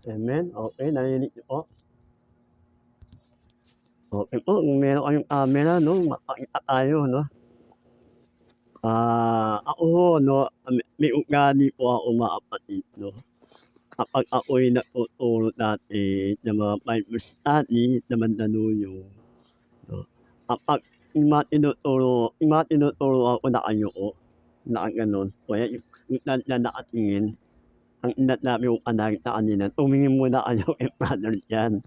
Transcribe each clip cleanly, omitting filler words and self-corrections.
Amen, okey, narinig niyo po. Okey po, kung meron kayong camera 'no, mapakita tayo 'no. Ako ho 'no, may ugali po ako mga kapatid 'no. Kapag ako'y nagtuturo dati ng mga Bible study na Mandaluyong 'no, kapag yung mga tinuturo ako nakayuko, nakagano'n o kaya yung nakatingin, ang sinasabi kong palagi sa kanila, "Tumingin muna kayo kay Brother Jan."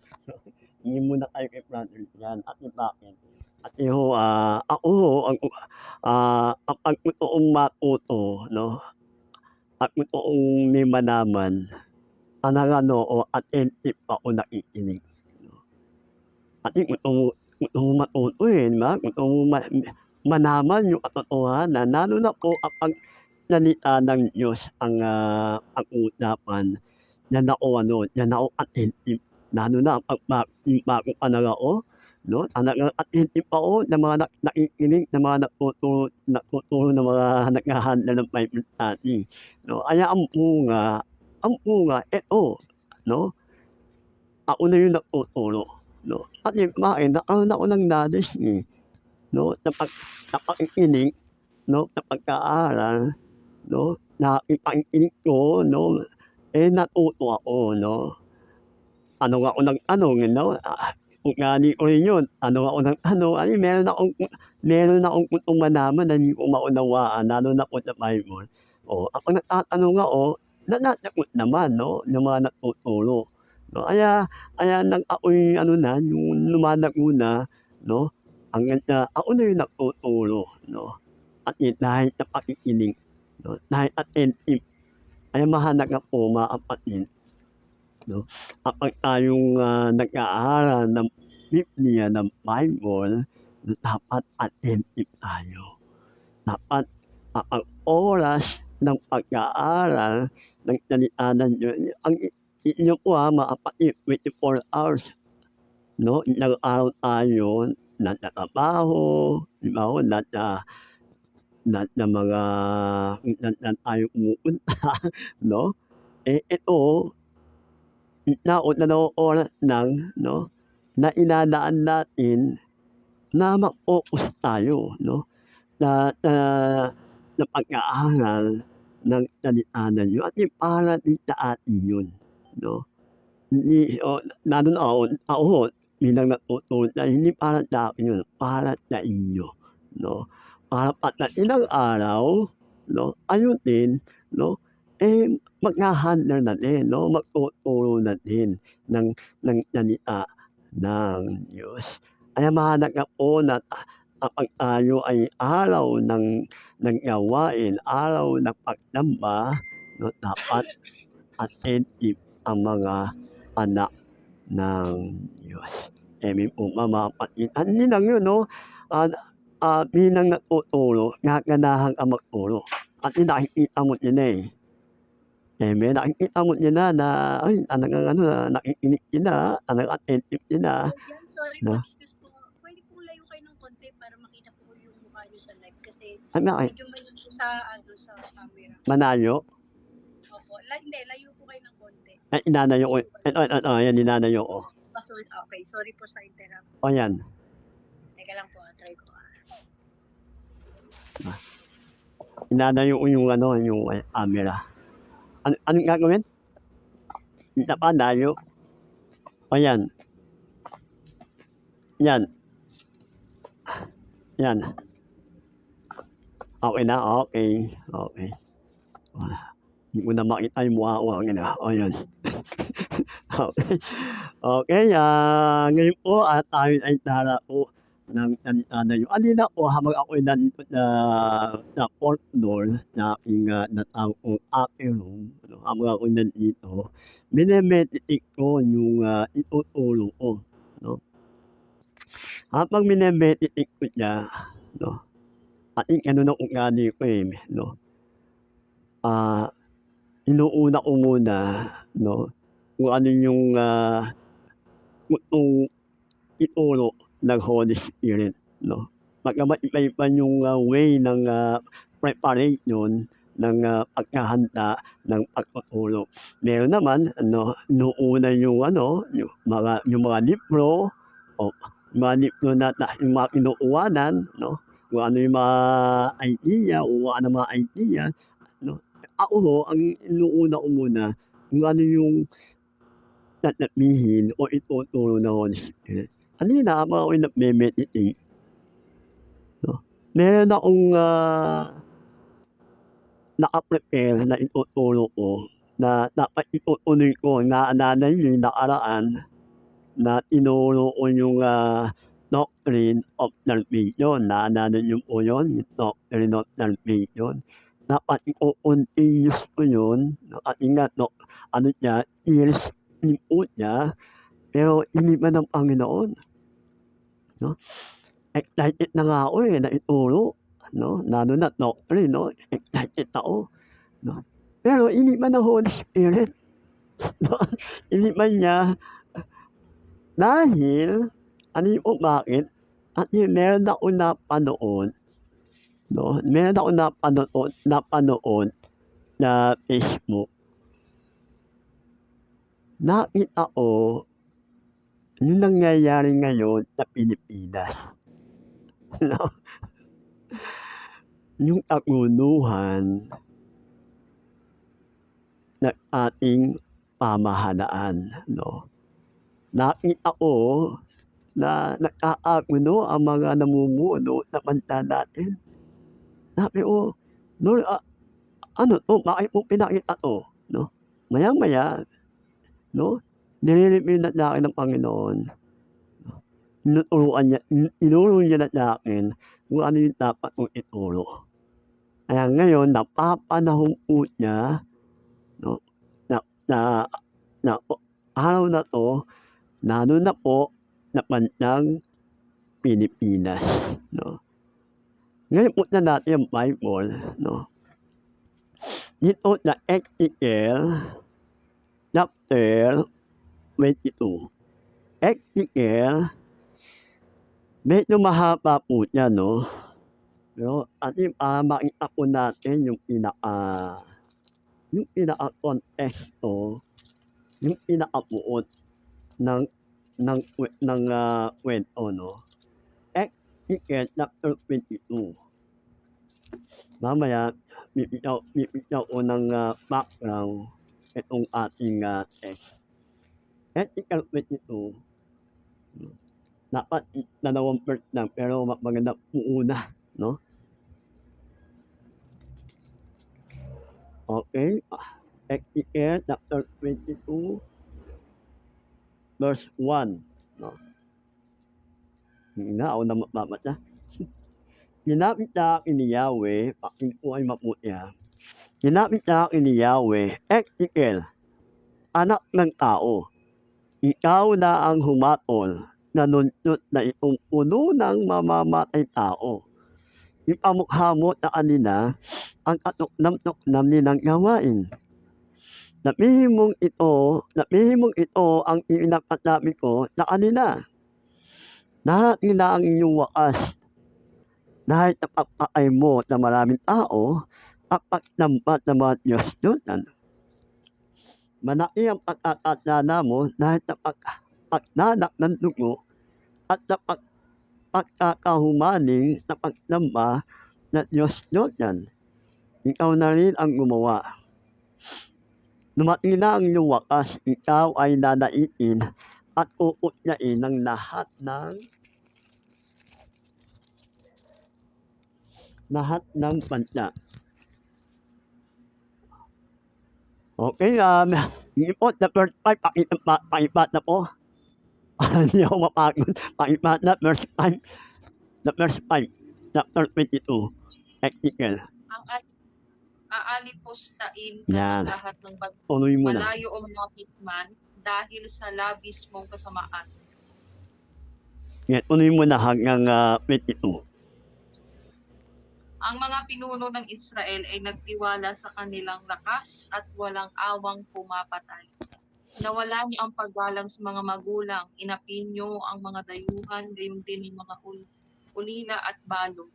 Tingin muna kayo kay Brother Jan kasi bakit? Kasi ho, ako ho kapag gusto kong matuto 'no, at gusto kong may malaman, talaga 'no, attentive ako nakikinig 'no. Kasi gusto mong matuto, eh, 'di ba? Gusto mong malaman yung katotohanan lalo na po kapag salita ng Diyos ang, pag-uusapan, diyan ako ano, diyan ako attentive. Lalo na kapag yung bago pa lang ako 'no, talagang attentive ako sa mga nakikinig, sa mga nagtuturo ng mga naghahandle ng Bible study 'no. Kaya ang bunga eto 'no, ako na yung nagtuturo 'no. Kasi bakit, nagkaroon ako ng knowledge, 'no, sa pakikinig 'no, sa pag-aaral 'no, na ipakikinig ko 'no, eh, natuto ako 'no. Tanong ako ng tanong 'no, ugali ko rin yun, tanong ako ng tanong, kasi meron akong gustong malaman na hindi ko maunawaan lalo na po sa Bible. Kapag nagtatanong ako, nasasagot naman 'no, ng mga nagtuturo 'no. Kaya kaya ng ako'y ano na, yung lumalago na 'no, hanggang sa ako na yung nagtuturo 'no. Kasi dahil sa pakikinig 'no, dahil attentive, kaya mahalaga po mga kapatid 'no, kapag tayong, nag-aaral ng Biblia, ng Bible, dapat attentive tayo. Dapat ang oras ng pag-aaral ng salita ng Diyos, ang inyo po, mga kapatid, 24 hours 'no, isang araw tayo nasa trabaho, 'di ba ho, nasa mga kung saan-saan tayo pumupunta 'no. Eh, ito isa o dalawang oras lang 'no, na ilalaan natin na mag-focus tayo 'no, sa sa pag-aaral ng salita ng Diyos kasi para din sa atin yun 'no. Hindi lalo na ako ho bilang nagtuturo hindi para sa'kin yun, para sa inyo 'no. Para pagdating ng araw 'no, kayo din 'no, eh, maghahandle na din 'no, magtuturo na din ng salita ng Diyos. Kaya mahalaga po na kapag tayo ay araw ng gawain, araw ng pagsamba 'no, dapat attentive ang mga anak ng Diyos. Amen po ba mga kapatid? At hindi lang yun 'no, ah, bilang nagtuturo gaganahan kang magturo kasi nakikita mo sila, eh. Amen, nakikita mo nila na, ay talagang ano, nakikinig sila, talagang attentive sila Kuya Jan, sorry po, 'no. excuse po. Puwede pong layo kayo ng konti para makita po yung mukha niyo sa live kasi Bakit? medyo malayo po sa ano, sa camera. Malayo? Opo, hindi, layo po kayo ng konti. Ay inanayo ko, Close po kayo. ito, ayan ninanayo ko. Okay, sorry po sa interrupt. O yan. Teka lang po, try ko. Inanayo ko yung ano, yung camera. Anong gagawin? Isa pa, layo. O yan. Yan. Yan. Okey na, okey, okey. Hindi ko na makita yung mukha ko kanina, o yun. Okey, okey, ngayon po, tayo ay darako ng salita ng Diyos. Kanina po habang ako'y nandito sa 4th floor na aking, tinatawag kong upper room, ano, habang ako'y nandito, mine-meditate ko yung, ituturo ko 'no. Habang mine-meditate ko siya 'no, kasi gano'n ang ugali ko, eh, 'no. Ah, inuuna ko muna 'no, kung ano yung, gustong ituro ng Holy Spirit 'no. Bagamat iba-iba yung, way ng, preparation ng, paghahanda ng pagtutulog. Meron naman nung una yung yung mga libro o mga libro na yung mga kinukuhanan kung ano yung mga idea o kung anong mga idea 'no. Ako ho ang inuuna ko muna kung ano yung sasabihin o ituturo ng Holy Spirit. Kanina habang ako'y nagme-meditate 'no, meron akong, naka-prepare na ituturo ko na dapat itutuloy ko. Naalala niyo yung nakaraan na tinuro ko yung, doctrine of salvation. Naalala niyo po yun, yung doctrine of salvation. Dapat iko-continuous ko yun 'no, kasi nga ano siya, years din po siya, pero iniba ng Panginoon 'no. Excited na nga ako, na ituro 'no, lalo na't doctrine 'no, excited ako 'no. Pero iniba ng Holy Spirit 'no, iniba niya dahil alam niyo po bakit? Kasi meron akong napanood 'no, meron akong napanood na Facebook. Nakita ko yung nangyayari ngayon sa Pilipinas 'no, yung kaguluhan ng ating pamahalaan 'no. Nakita ko na nagkakagulo ang mga namumuno sa bansa natin. Sabi ko, "Lord, ano 'to, bakit mo pinakita 'to?" 'No. Maya-maya 'no, nire-reveal na sa'kin ng Panginoon. Tinuro niya na sa'kin kung ano yung dapat kong ituro. Kaya ngayon napapanahon po niya 'no, na na na araw na 'to lalo na po sa bansang Pilipinas 'no. Ngayon buksan natin ang Bible 'no. Dito sa Ezekiel chapter 22. Ezekiel, medyo mahaba po siya 'no, pero kasi para makita po natin yung pinaka-konteksto, yung pinakabuod ng kuwento 'no. Ezekiel chapter 22. Mamaya bibigyan ko ng, background itong ating, text. Ezekiel 22, dapat 2 verse lang pero maganda po una 'no. Okay, Ezekiel chapter 22 verse 1 'no. Hindi na ako na magbabasa. Sinabi sa akin ni Yahweh, pakinggan po kayo mabuti Sinabi sa akin ni Yahweh, "Ezekiel, anak ng tao, ikaw na ang humatol na nunsot na itong puno ng mamamatay tao. Ipamukha mo sa kanila ang katuklam-tuklam nilang gawain. Sabihin mong ito ang ipinagsasabi ko sa kanila. Darating na ang inyong wakas dahil sa pagpatay mo sa maraming tao at pagsambat ng mga Diyos-Diyosan. Malaki ang pagkakasala mo dahil sa paglalak ng dugo at sa pagkakahumaling sa pagsamba ng Diyos-Diyosan. Ikaw na rin ang gumawa. Dumating na ang iyong wakas, ikaw ay dadaitin at puputyain ng lahat ng bansa." Okay, sige po sa verse 5 pakibasa po. Para hindi ako mapagod. Pakibasa verse 5, sa verse 5, chapter 22, Ezekiel. Ang aalipustahin ka ng Yan, lahat ng tuloy mo na. malayo o malapit man dahil sa labis mong kasamaan. Yan, tuloy mo na hanggang 22. Ang mga pinuno ng Israel ay nagtiwala sa kanilang lakas at walang awang pumapatay. Nawala niyo ang paggalang sa mga magulang, inapin niyo ang mga dayuhan, gayon din yung mga ulila at balog.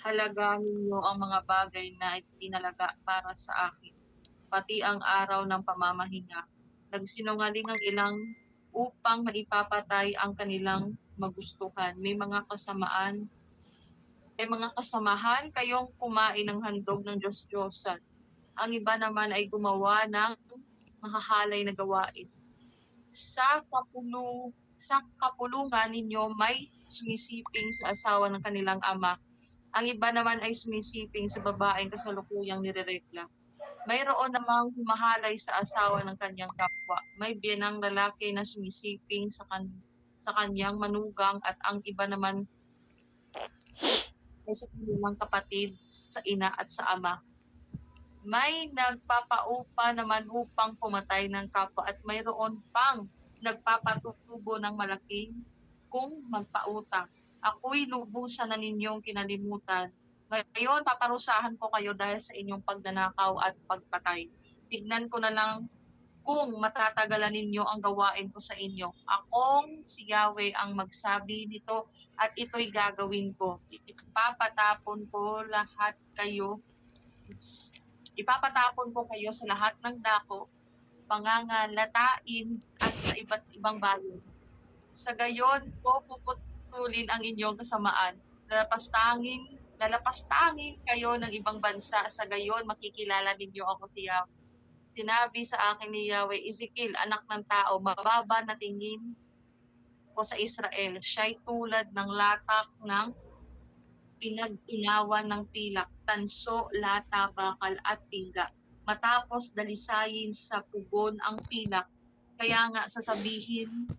Halagahan niyo ang mga bagay na itinalaga para sa akin, pati ang araw ng pamamahinga. Nagsinungaling ang ilang upang maipapatay ang kanilang magustuhan. May mga kasamahan kayong kumain ng handog ng Diyos-Diyosan. Ang iba naman ay gumawa ng mahahalay na gawain. Sa kapulungan ninyo may sumisiping sa asawa ng kanilang ama. Ang iba naman ay sumisiping sa babaeng kasalukuyang nireregla. Mayroon namang humahalay sa asawa ng kanyang kapwa. May biyenang lalaki na sumisiping sa kanyang manugang at ang iba naman ay sa kanilang kapatid, sa ina at sa ama. May nagpapaupa naman upang pumatay ng kapwa at mayroon pang nagpapatutubo ng malaking kung magpautang. Ako'y lubusan na ninyong kinalimutan. Ngayon, paparusahan ko kayo dahil sa inyong pagnanakaw at pagpatay. Tignan ko na lang kung matatagalan ninyo ang gawain ko sa inyo. Akong si Yahweh ang magsabi nito at ito'y gagawin ko. Ipapatapon ko kayo sa lahat ng dako, pangangalatain at sa iba't ibang bayan. Sa gayon ko puputulin ang inyong kasamaan. Lalapastangin kayo ng ibang bansa, sa gayon makikilala ninyo ako si Yahweh. Sinabi sa akin ni Yahweh, Ezekiel, anak ng tao, mababa na tingin ko sa Israel. Siya'y tulad ng latak ng pinag-inawan ng pilak, tanso, lata, bakal at tingga. Matapos dalisayin sa pugon ang pilak, kaya nga sabihin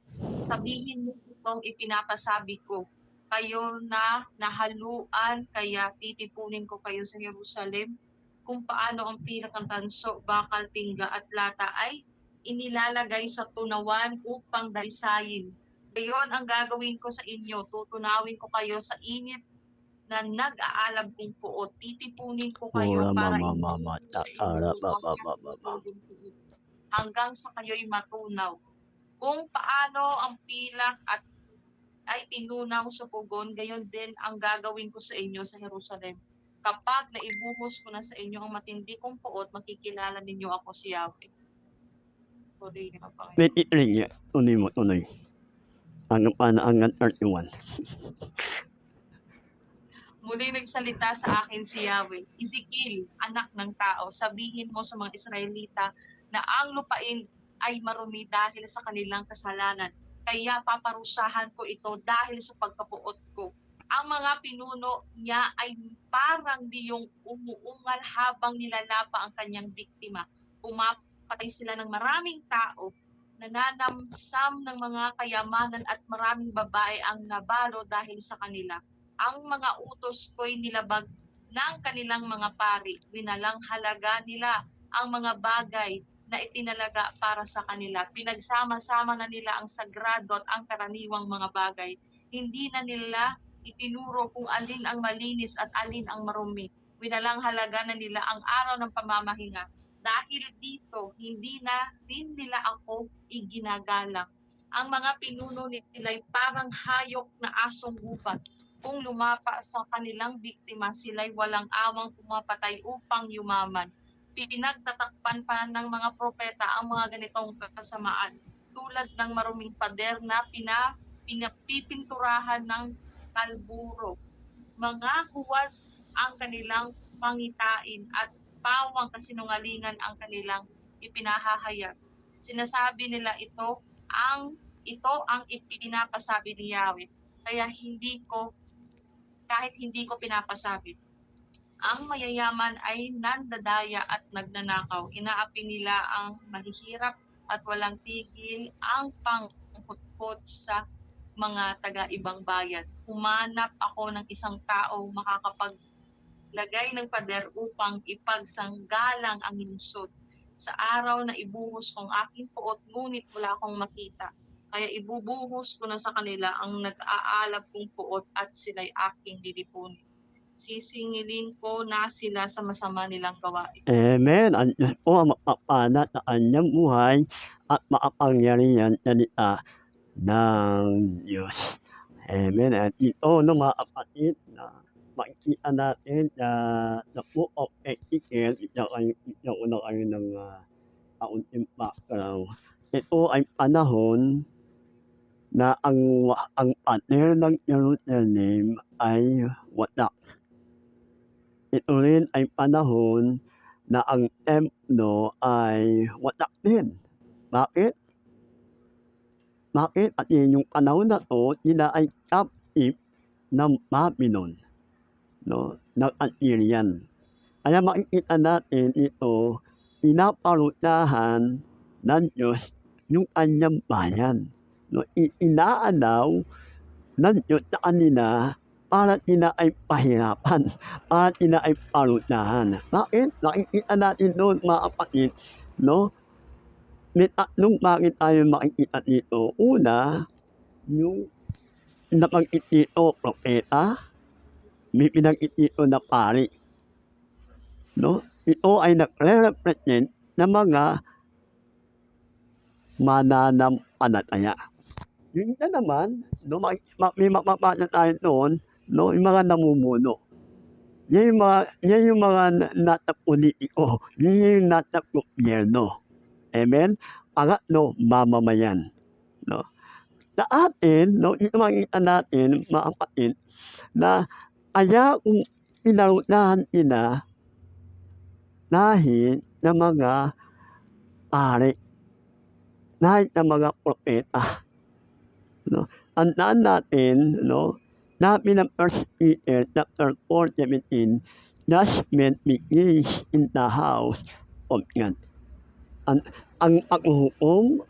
mo itong ipinapasabi ko. Kayo na nahaluan, kaya titipunin ko kayo sa Jerusalem. Kung paano ang pilak ng tanso, bakal, tingga at lata ay inilalagay sa tunawan upang dalisayin. Gayon ang gagawin ko sa inyo, tutunawin ko kayo sa init na nag-aalab kong puot. Titipunin ko kayo Ora para mama sa tatara inyo hanggang sa kayo'y matunaw. Kung paano ang pilak ay tinunaw sa pugon, gayon din ang gagawin ko sa inyo sa Jerusalem. Kapag naibuhos ko na sa inyo ang matindi kong puot, makikilala ninyo ako si Yahweh. Sorry, Panginoon. May itiring niya. Tunay. Hanggang hanggang 31. Muli nagsalita sa akin si Yahweh, Ezekiel, anak ng tao, sabihin mo sa mga Israelita na ang lupain ay marumi dahil sa kanilang kasalanan. Kaya paparusahan ko ito dahil sa pagkapuot ko. Ang mga pinuno niya ay parang diyong umuungal habang nilalapa ang kanyang biktima. Pumapatay sila ng maraming tao, nananamsam ng mga kayamanan at maraming babae ang nabalo dahil sa kanila. Ang mga utos ko'y nilabag ng kanilang mga pari. Winalang halaga nila ang mga bagay na itinalaga para sa kanila. Pinagsama-sama na nila ang sagrado at ang karaniwang mga bagay. Hindi na nila itinuro kung alin ang malinis at alin ang marumi. Winalang halaga na nila ang araw ng pamamahinga. Dahil dito, hindi na rin nila ako iginagalang. Ang mga pinuno nila ay parang hayop na asong gubat. Kung lumapa sa kanilang biktima, sila'y walang awang pumapatay upang yumaman. Pinagtatakpan pa ng mga propeta ang mga ganitong kasamaan, tulad ng maruming pader na pinapipinturahan ng kalburo. Mga huwad ang kanilang pangitain at pawang kasinungalingan ang kanilang ipinahahayag. Sinasabi nila ito ang ipinapasabi ni Yahweh, kaya kahit hindi ko pinapasabi. Ang mayayaman ay nandadaya at nagnanakaw. Inaapi nila ang mahihirap at walang tigil ang panghutkot sa mga taga-ibang bayan. Humanap ako ng isang tao makakapaglagay ng pader upang ipagsanggalang ang lungsod. Sa araw na ibuhos kong aking puot, ngunit wala akong makita. Kaya ibubuhos ko na sa kanila ang nag-aalab kong puot at sila'y aking lilipunin. Sisingilin ko na sila sa masama nilang gawain. Amen. Ang Diyos po ang mapapanat sa kanyang buhay at makapangyarihan salita ng Diyos. Amen. At ito, mga kapatid, na makikita natin sa Book of Ezekiel, bigyan ko na kayo ng kaunting background. Ito ay panahon na ang pader ng Jerusalem ay wasak. Ito rin ay panahon na ang templo ay wasak din. Bakit? At yung panahon na 'to sila ay captive ng Babylon, no, ng Assyrian. Kaya makikita natin ito, pinaparusahan ng Diyos yung kanyang bayan, no. Inaalaw ng Diyos sa kanila para sila ay pahirapan, para sila ay parusahan. Bakit? Nakikita natin doon mga kapatid, no, may tatlong bagay tayo makikita dito. Una, yung nabanggit dito propeta, may binanggit dito na pari, no. Ito ay nagre-represent ng mga mananampalataya. Yung isa naman, no, may mababasa tayo doon, no, yung mga namumuno. Yan yung mga nasa politiko, yun yung nasa gobyerno. Amen? Pangatlo, mamamayan, no. Sa atin, no, ito makikita natin mga kapatid, na kaya kung pinarusahan sila dahil sa mga pari, dahil sa mga propeta, no. Tandaan natin, no, sabi ng 1 Peter chapter 4:17, judgment begins in the house of God. Ang paghuhukom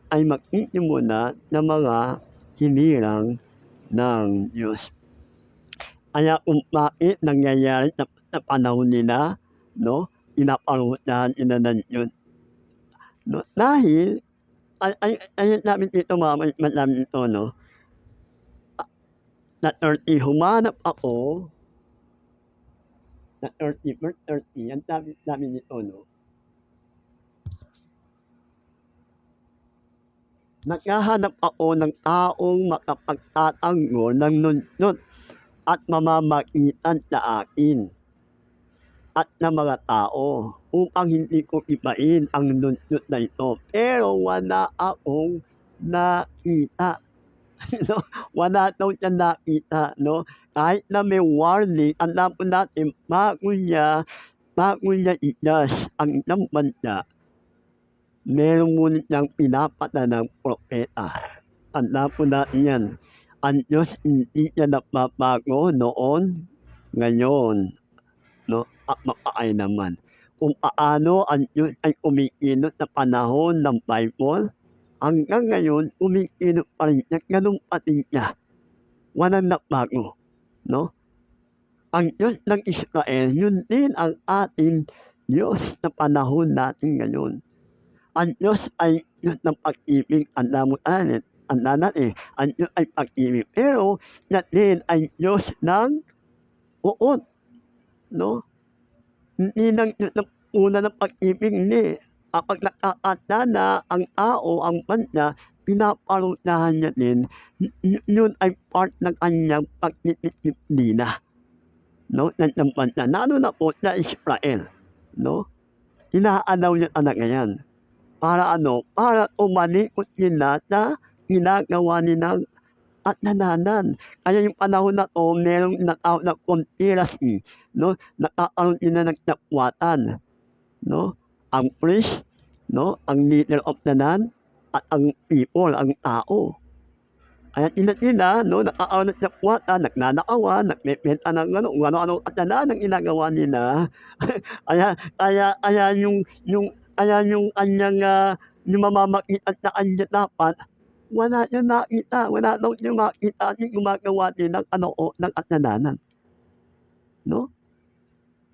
ay magsisimula sa mga hinirang ng Diyos. Kaya kung bakit nangyayari sa panahon nila, no, pinaparusahan sila ng Diyos, no, dahil ayun namin dito madami ito, no, sa 30, humanap ako sa 30, verse 30, ang sabi nito, no, naghahanap ako ng taong makapagtatanggol ng lungsod at mamamagitan sa akin at ng mga tao upang hindi ko ibain ang lungsod na ito. Pero wala akong nakita. No? Wala daw siyang nakita, no? Kahit na may warning, alam po natin, bago niya i-judge ang isang bansa, meron muna siyang pinapatanang propeta. Alam po natin yan. Ang Diyos hindi siya nagbabago noon, ngayon, no, at magpakailanman. Kung paano ang Diyos ay kumikilos sa panahon ng Bible, hanggang ngayon kumikilos pa rin siya, ganun pa din siya. Walang nagbago, no? Ang Diyos ng Israel, yun din ang ating Diyos sa panahon natin ngayon. Ang Diyos ay Diyos ng pag-ibig, ang natin, ang Diyos ay pag-ibig. Pero, yan din ay Diyos ng uod, no? Hindi ng Diyos ng una ng pag-ibig, hindi. Kapag nakakata na ang tao, ang bansa, pinaparusahan niya din, yun ay part ng kanyang pagtitipdina, no, ng bansa. Lalo na po sa Israel, no? Inaalaw niya talaga yan. Para ano? Para umalikot sila sa ginagawa nilang kasalanan. Kaya yung panahon na 'to, merong tinatawag na conspiracy, no? Nagkakaroon sila ng dakwatan, no? Ang priest, no? Ang leader of the land, at ang people, ang tao. Kaya sila, no, nagkakaroon ng dakwatan, nagnanakawan, nagbebenta ng kung ano-anong kasalanang ginagawa nila. Kaya yung kanyang, yung mamamagitan sa kanya dapat, wala siyang nakita, wala daw siyang makita yung gumagawa din ng ng kasalanan, no?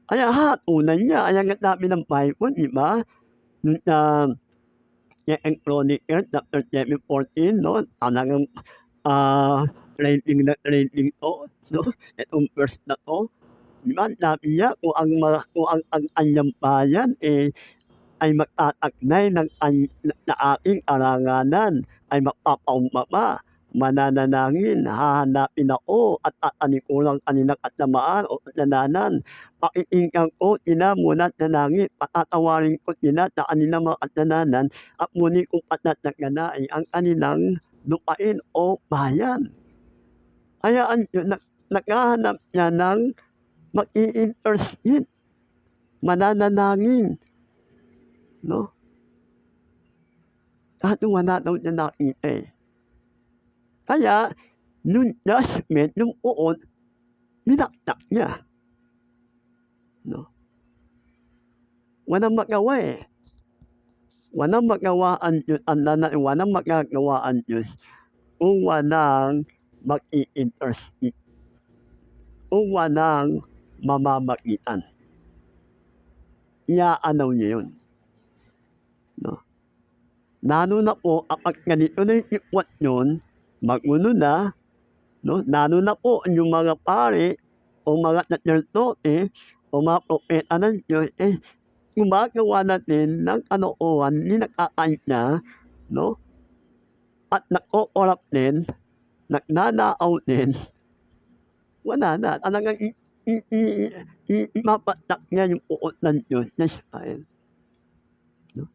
Kaya hatulan niya, kaya nga sabi ng Bible, di ba? Dun sa 2 Chronicles chapter 7:14, no? Talagang trending na trending 'to, no? Itong verse na 'to, di ba sabi niya kung ang kanyang bayan, ay magtatagnay sa aking aranganan, ay magpapakumbaba, mananalangin, hahanapin ako at tatalikuran ka nila kasamaan o kasalanan. Pakikinggan ko sila mula sa langit, patatawarin ko sila sa kanilang mga kasalanan at muli kong patatagalain ang kanilang lupain o bayan. Kaya ang Diyos naghahanap siya ng mag-i-intercede, mananalangin, no? Kaso wala daw siya nakita, eh. Kaya nung judgment, nung uod, binaktak niya, no? Walang magawa, eh. Walang magawa ang Diyos, walang magagawa ang Diyos kung walang mag-i-intercede, kung walang mamamagitan. Iaanaw niya yun, no? Lalo na po kapag ganito na yung sitwasyon, magulo na, no? Lalo na po yung mga pari o mga saserdote o mga propeta ng Diyos, eh, gumagawa na din ng kalokohan, hindi nakakanya, no? At nagko-corrupt din, nagnanakaw din, wala na. Talagang ipapatak niya yung uod ng Diyos sa Israel, no?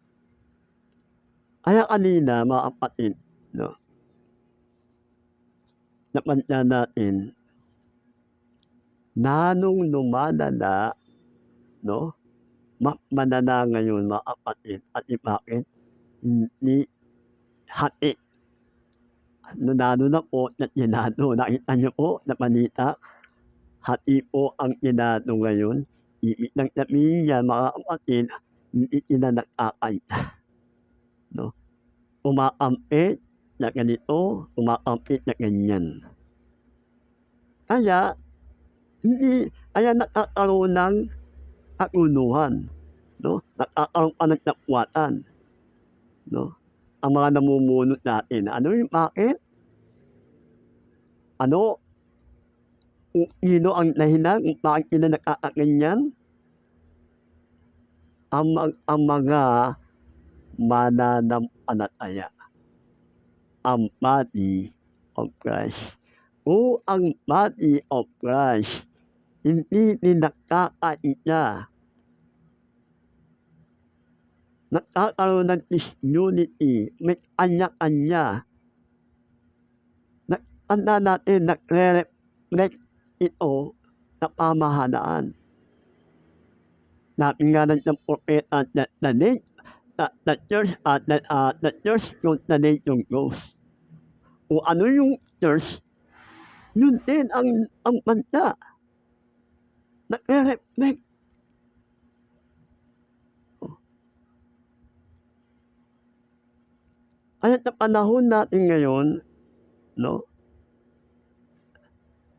Kaya kanina, mga kapatid, no, napansin natin, lalong lumalala, no, malala ngayon, mga kapatid, at bakit? Hindi hati. Lalo na po sa Senado, nakita niyo po sa balita, hati po ang Senado ngayon. Ibig lang sabihin niyan, mga kapatid, hindi sila nagkakaisa, no? Umakampi na ganito, umakampi na ganyan. Kaya nagkakaroon ng kaguluhan, no? Nagkakaroon pa ng dakwatan, no? Ang mga namumuno natin. Ano yung bakit? Ano? Kung sino ang dahilan kung bakit sila nagkakaganyan? Ang mga mananampalataya, ang body of Christ. Kung ang body of Christ hindi din nagkakaisa, nagkakaroon ng disunity, may kanya-kanya, tandaan natin, nagre-reflect ito sa pamahalaan. Sabi nga ng propeta, the church constellation goes. Kung ano yung church, yun din ang bansa. Nagre-reflect. Kaya sa panahon natin ngayon, no,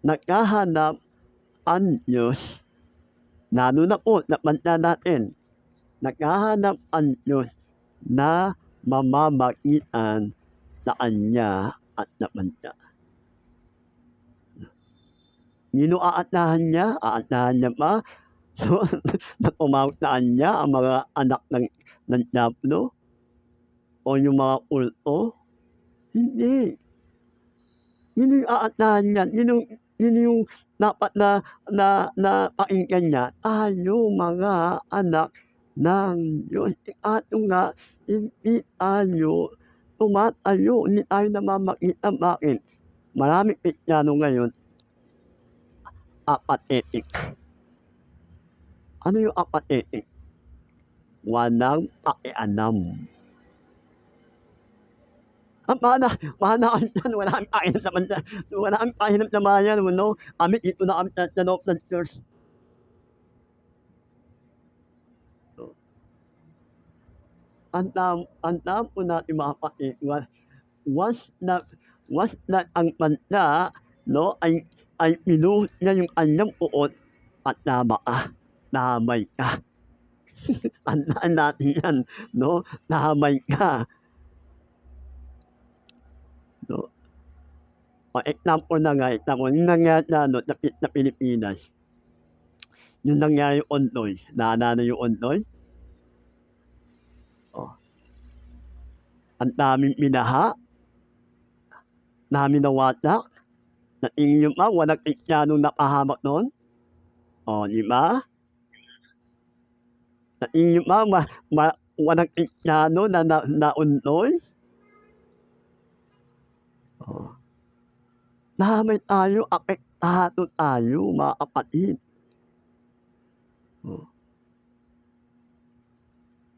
naghahanap ang Diyos, lalo na po sa bansa natin, naghahanap ang Diyos na mamamagitan sa Kanya at sa bansa. Sino aasahan niya? Aasahan niya ba na tumawag sa Kanya ang mga anak ng diablo o yung mga kulto? Hindi. Sino yung aasahan niya? Sino yung dapat na pakinggan niya? Tayo mga anak ng Diyos. Kaso nga, hindi tayo tumatayo, hindi tayo namamagitan. Bakit? Maraming Kristiyano ngayon, apathetic. Ano yung apathetic? Walang pakialam. Mana kami diyan, wala kaming pakialam sa bansa, wala kaming pakialam sa bayan, no? Kami dito na kami sa loob ng church. So, tandaan po natin, mga kapatid, once na ang bansa, no, ay pinuhos niya yung kanyang uod, patama ka, damay ka. Tandaan natin yan, no? Damay ka. No? Example na nga, yung nangyari sa Pilipinas, yung nangyari yung Ondoy, naalala yung Ondoy? Oh. Ang daming binaha, namin nawasak. Sa tingin niyo ba walang Kristiyanong napahamak nun? O, di ba? Sa tingin niyo ba walang Kristiyano na naundoy? Oh, damay tayo, apektado tayo mga kapatid. Oh.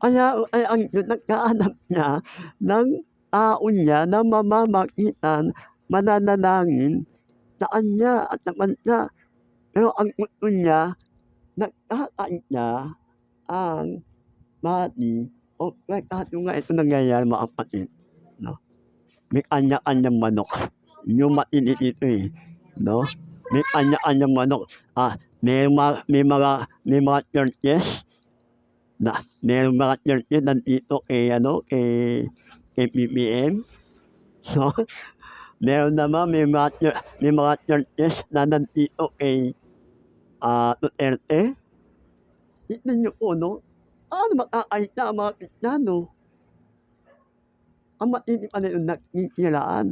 Kaya ang Diyos naghahanap niya ng tao niya na mamamagitan, mananalangin sa Kanya at sa bansa. Pero ang gusto niya, nagkakaroon niya ang body of Christ. Kaso nga ito nangyayari mga kapatid, no? May kanya-kanyang manok. Yung matindi dito no? May kanya-kanyang manok. May mga churches na merong mga churches nandito kay PBBM. So, meron naman may mga churches na nandito kay Duterte. Tignan niyo po, no? Paano makakaisa ang mga Kristiyano? Ang matindi pa rin yung nagkikiraan.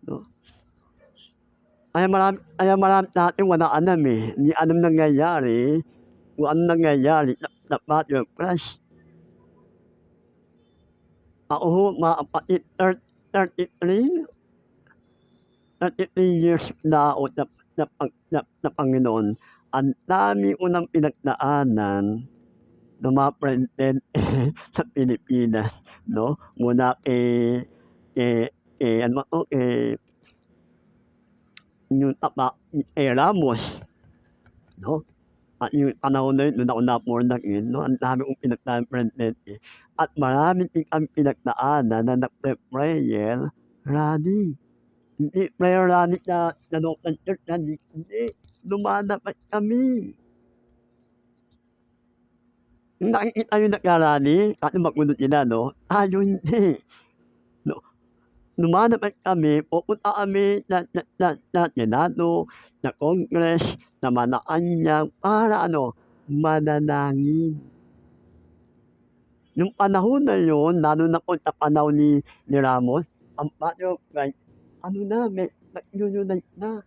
No? Kaya marami sa atin wala alam Hindi alam nangyayari kung ano nangyayari sa body of Christ. Ako ho, mga kapatid, 33 years na ako sa Panginoon. Ang dami ko ng pinagdaanan ng mga presidente sa Pilipinas, no? Mula kay yung Ramos, no? At yung panahon na yun, doon ako na-born again, no? Ang dami kong pinagdaanan presidente. At marami din kami pinagdaanan na nagpe-prayer rally. Hindi prayer rally sa local church, hindi. Lumalabas kami. Yung nakikita yung nagrarally, kasi magulo sila, no? Tayo hindi. No? Lumalabas kami, pupunta kami sa Senado, sa Congress, sa Malacanang, para manalangin. Yung panahon na yun, lalo na po sa panahon ni Ramos, ang body of Christ, nag-unite na.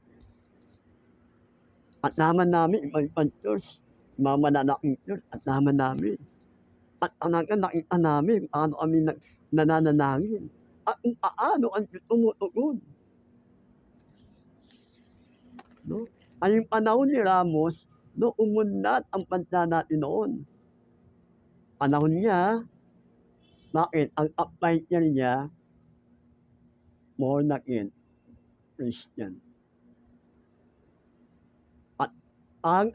At naman namin, ibang church, mga mananaking church, at naman namin. At talaga nakita namin paano kami nananalangin. At kung paano ang Diyos tumutugon. No? Ay yung panahon ni Ramos, no, umunlad ang bansa natin noon. Panahon niya, bakit? Ang appointer niya, born again Christian. At parang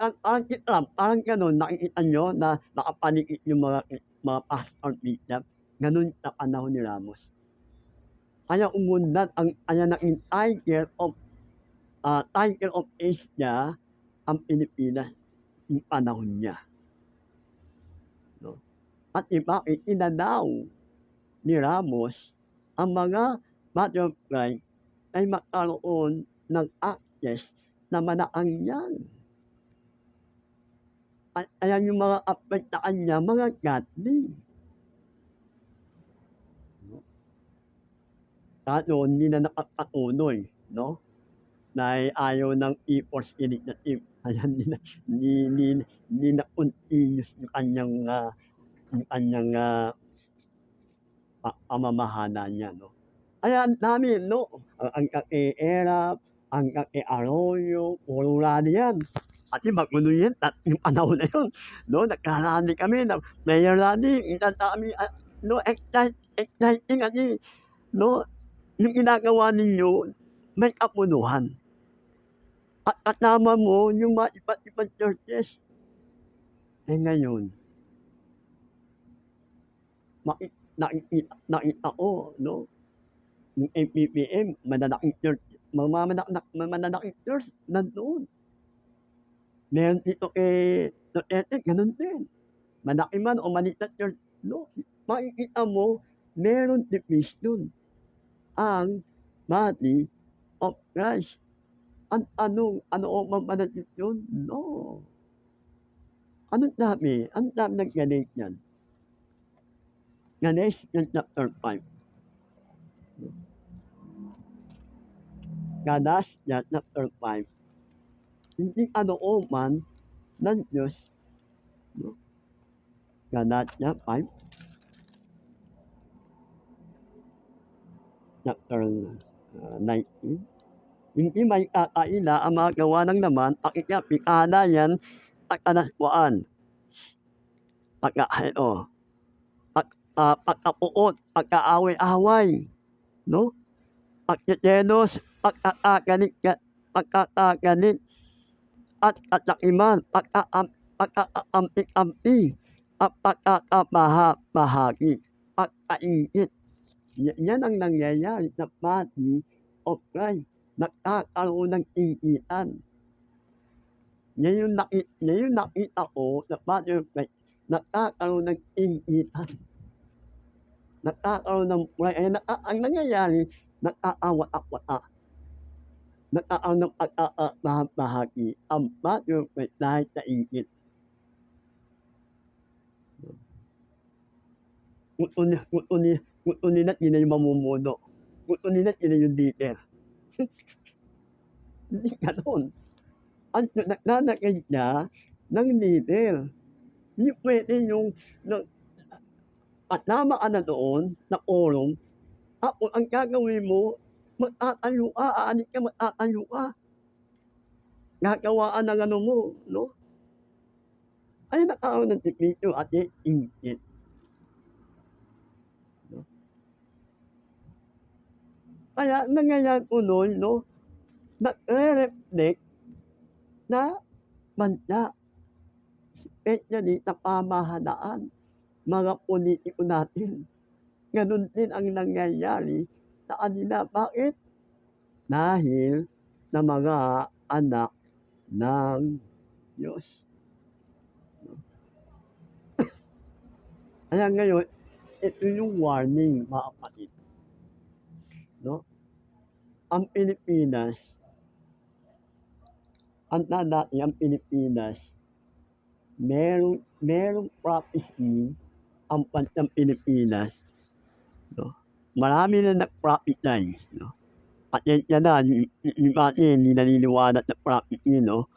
gano'n, nakikita nyo na nakapaligid yung mga pastor bishop, gano'n sa panahon ni Ramos. Kaya umunlad kaya naging tiger of Asia ang Pilipinas yung panahon niya. No? At bakit inanaw ni Ramos ang mga body of Christ ay magkaroon ng access na Malacanang. Ayan yung mga apply sa kanya, mga godly. No? Kaso hindi na nakapatuloy, no? Na ayaw ng e-force initiative. Kaya hindi na continuous yung kanyang pamamahala niya, no? Kaya ang dami, no? Ang kay-Erap, ang kay Arroyo, puro rally yan. At magulo yan, yung panahon na yun, no? Nagkarally kami, mayor rally, kami, no, exciting, no? Yung ginagawa ninyo, may kapunuhan. At kasama mo yung mga iba't ibang churches. Ngayon, nakita ko, no? Yung PBBM, mananaking church, mananaking church, nandoon. Meron dito kay Duterte, ganun din. Malaki man o maliit na church, no? Makikita mo, meron division ang body of Christ. Ano o mamanagit yun? No. Anong dami? Ang dami nag-ganate yan. Ganesh chapter 5. Galasya chapter 5, hindi kalooban ng Diyos, no? Galasya 5, chapter 19. Hindi may kakaila ang mga gawa ng laman, pakikapikalayan at kalaswaan, pagkahelo, pagkapuot, pagkaaway-away, no? Pagkikilos, pagkakagalit at kasakiman, pagkakakampi-kampi, at pagkakabahagi, pagkaingit. Yan ang nangyayari sa body of Christ. Nagkakaroon ng inggitan. Yan yung nakita ko sa body of Christ. Nagkakaroon ng inggitan. Nagkakaroon ng ang nangyayari, nagkakawat-wata. Nagkakaroon ng pagkakabahagi ang body of Christ dahil sa inggit. Gusto nila sila yung mamumuno. Gusto nila sila yung leader. Hindi ganon. Ang naglalagay niya ng leader. Hindi pwede yung kasama ka na doon, na forum, tapos ang gagawin mo, magtatayo ka, aanit ka, magtatayo ka. Gagawaan ng ano mo, no? Ay nakaroon ng dipito at ingit. No? Kaya nangyayari po nun, no? Nagre-reflect na bansa, especially sa pamahalaan, mga politiko natin. Ganun din ang nangyayari sa kanila. Bakit? Dahil sa mga anak ng Diyos. Kaya ngayon, ito yung warning, mga kapatid. No? Ang Pilipinas, ang Pilipinas, merong prophecy ang bansang Pilipinas. No? Marami na nag-prophesy. No? At yan na, hindi naniniwala sa prophecy, no?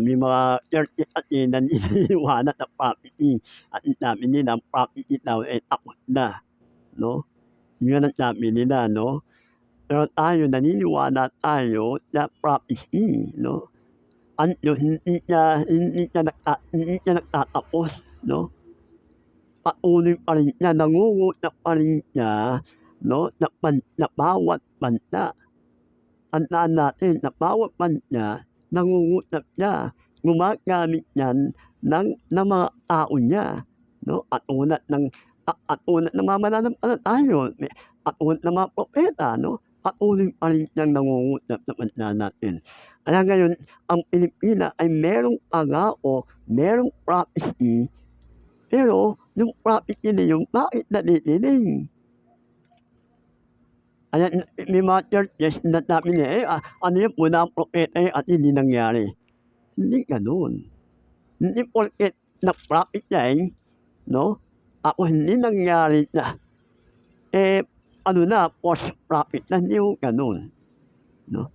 May mga churches at naniniwala sa prophecy. At sabi nila, ang prophecy daw ay takot na. No? Yun ang sabi nila, no? Pero tayo, naniniwala tayo sa prophecy, no? Ang Diyos, hindi siya nagtatapos, no? Patuloy pa rin siya, nangungusap pa rin siya, no? Na bawat bansa. Tandaan natin, na bawat bansa, nangungusap siya. Gumagamit yan ng mga tao niya, no? At unat ng mga mananampalataya, at unat ng mga propeta, no? Patuloy pa rin siyang nangungusap sa bansa natin. Kaya ngayon, ang Pilipinas ay merong pangako, merong prophecy, pero yung prophecy na yun, bakit nadidinig? Kaya may mga churches na sabi niya, ano yun, muna ang propeta at hindi nangyari. Hindi ganun. Hindi porket nag-prophesy, no? Ako hindi nangyari na, post-prophet na, hindi yung ganun. No?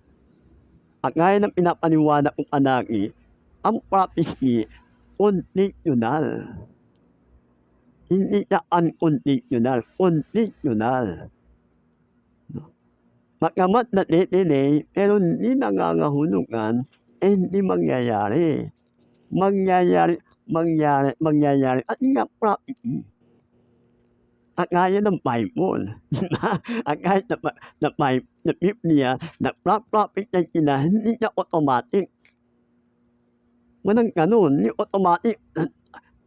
At gaya ng pinapaniwala kong palagi, ang prophecy, conditional. Hindi siya unconditional, conditional. No? Pagkamat natitinay, pero hindi nangangahulugan, hindi mangyayari. Mangyayari. At nga prophecy. At gaya ng Bible. At gaya na Biblia, nag-prophet na sila, hindi siya automatic. Walang ganun, hindi automatic.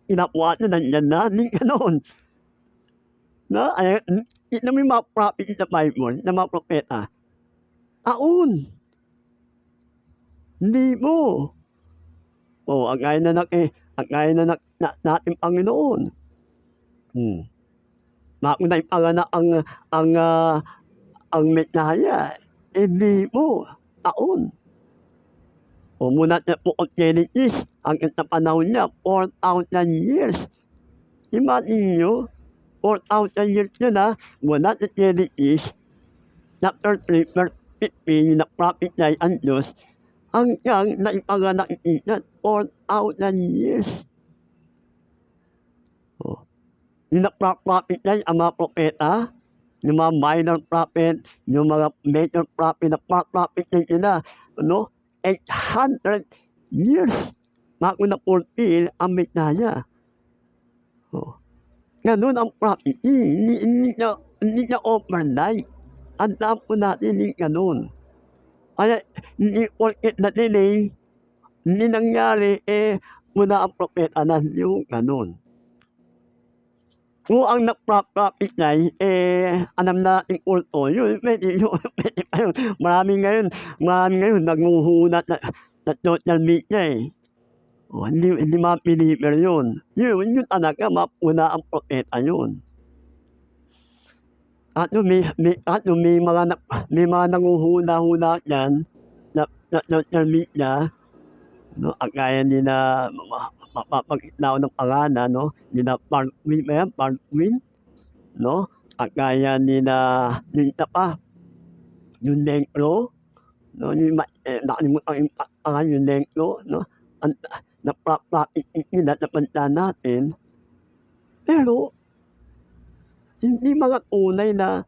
Inakuha niya, nandiyan na, hindi ganun. No? Ito may mga prophet sa Bible, na mga propeta. Taon. Hindi mo. Ang gaya na nating Panginoon. Bago na ipangana ang Mesaya, hindi mo. Taon. Mula sa Book of Genesis, hanggang sa panahon niya, 4,000 years. Imagine nyo, 4,000 years yun, mula sa Genesis, chapter 3, verse 15, na prophet niya ay ang Diyos, hanggang naipanganak ni Jesus, 4,000 years. Oh, yung prophet niya, ang mga propeta, yung mga minor prophet, yung mga major prophet na prophet niya sila, 800 years bago na-fulfill ang Messiah. Oh, ganun ang prophecy, hindi niya overnight. Tandaan po natin, hindi ganun. Kaya hindi porket na-delay, hindi nangyari, mula ang propeta na, hindi ho ganun. Kung ang nagpa-prophet niya alam nating kulto, yun pwede pa yun. Marami ngayon nanghuhunat sa social media, Oh, hindi mga believer yun. Yun talaga mapuna ang propeta yun. At yung may mga nanghuhuna-huna diyan sa social media, kagaya nila mapapakita ko ng pangalan, nila Parkwin ba yan, Parkwin, kagaya nila yung isa pa, yung Negro, nakalimutan ko yung pangalan, yung Negro, ang nagpa-prophet nila sa bansa natin, pero hindi mga tunay na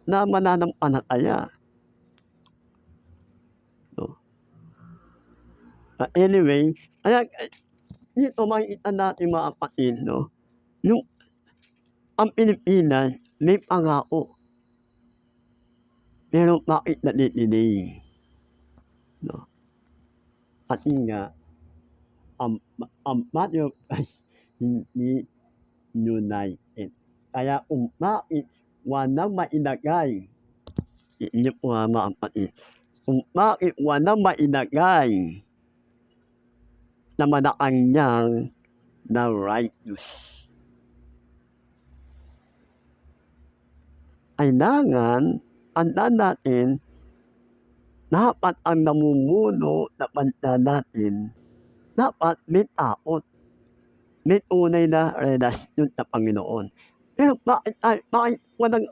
mananampalataya. Anyway, kaya dito makikita natin mga kapatid, yung ang Pilipinas may pangako, pero bakit nade-delay? Kasi nga ang body of Christ hindi united. Kaya kung bakit walang mailagay, hindi po mga kapatid, kung bakit walang mailagay na Malacanang na righteous. Kailangan tandaan natin, dapat ang namumuno sa bansa natin, dapat may takot, may tunay na relasyon sa Panginoon. Pero bakit walang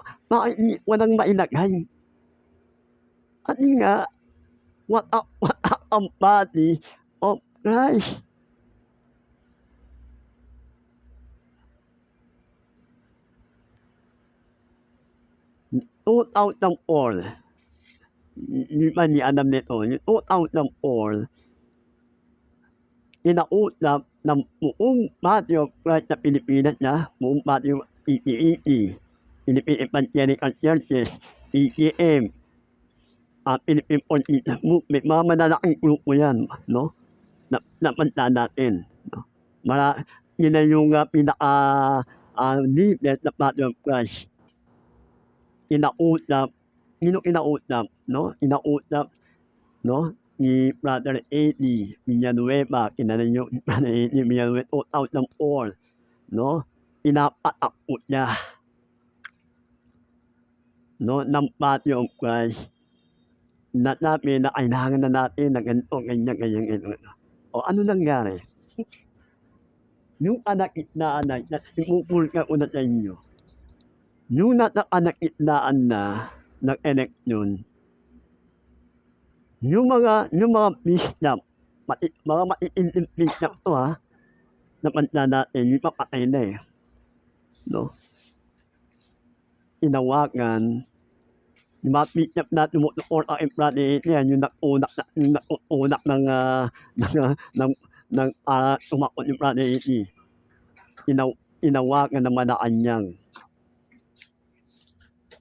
mailagay? Kasi nga, wala ang body of Christ. Noong 2004, hindi pa alam nito, yung 2004, kinausap ng buong body of Christ sa Pilipinas buong body of PCEC, Philippine Evangelical Churches, PCM, Philippine Political Movement, mga malalaking grupo yan, na bansa natin. Yun na yung leader sa body of Christ. Kinausap, Kinausap ni Brother Eddie Villanueva, kilala niyo Brother Eddie Villanueva, 2004, pinapatakot niya, ng body of Christ, na sabi na kailangan na natin na ganito, ganyan. O ano nangyari? Yung kalagitnaan na, ipupulka ko na sa inyo, yung nasa kalagitnaan na ng eleksyon, yung mga bishop, mga matitinding bishop to na bansa natin, yung papatay na Tinawagan, yung mga bishop na tumutukoy kay Brother yan, yung nag-unak ng tumakot yung Brother Eddie. Tinawagan ng Malacanang.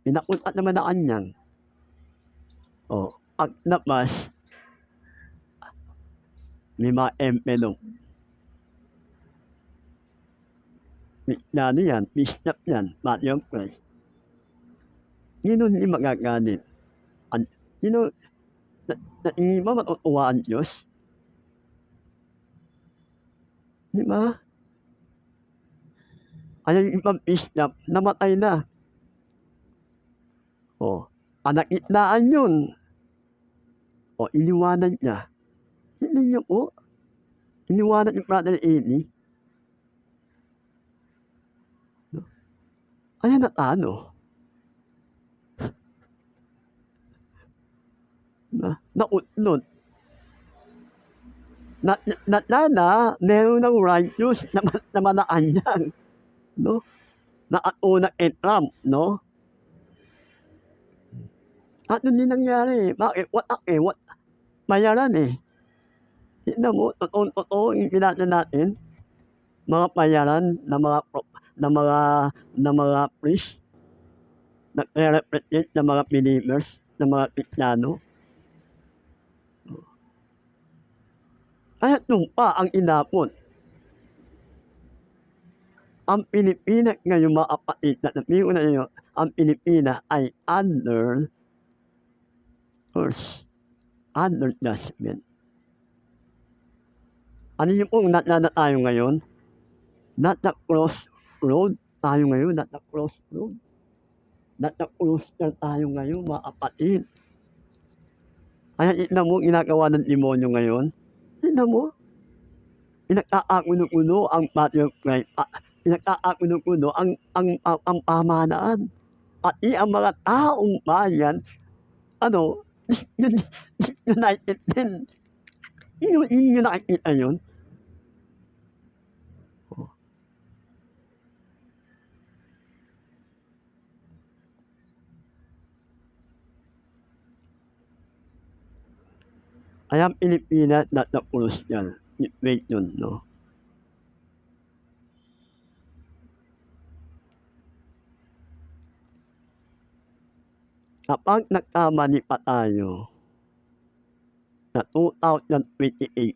Pinapunta ng Malacanang. Paglabas, may mga envelope. Yan, bishop yan, body of Christ. Sino hindi magagalit? Sino, hindi ba matutuwa ang Diyos? Di ba? Kaya yung ibang bishop, namatay na. Kalagitnaan yun. Iniwanan niya. Hindi niyo po. Iniwanan yung Brother Eddie. Ayan at ano, naunod na meron ng righteous na manaanyang, no? Na unang entram, no? At hindi nangyari. Bakit? Bayaran eh. Tignan mo, totoong-totoo yung pinasa natin, mga bayaran na mga priest, nagre-represent ng mga believers, ng mga Kristiyano. Kaya pa ang inabot. Ang Pilipinas ngayon, mga kapatid, sabihin ko na inyo, ang Pilipinas ay under curse, under judgment. Ano yung pong nasa tayo ngayon? Nasa crossroad tayo ngayon, nasa crossroad. Nasa crossroad tayo ngayon, mga kapatid. Kaya tignan mo, ginagawa ng demonyo ngayon. Tignan mo, pinagkakagulo-gulo ang body of Christ. Pinagkakagulo-gulo ang pamanaan. Pati ang mga taong bayan, united din. Yung nakikita yun. Kaya ang Pilipinas nasa pulos yan. Wait yun, no? Kapag nagkamali pa tayo sa 2028,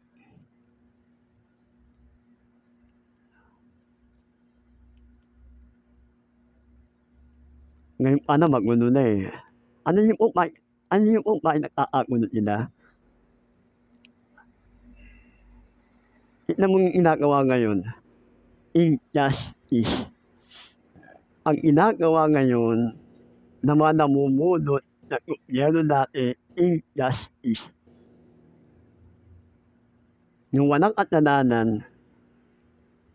ngayon pa na magulo na eh. Ano yung bakit nagkakagulo nila? Tignan mo yung ginagawa ngayon. Injustice. Ang ginagawa ngayon na mga namumulot na gobyerno natin, injustice. Yung walang kasalanan,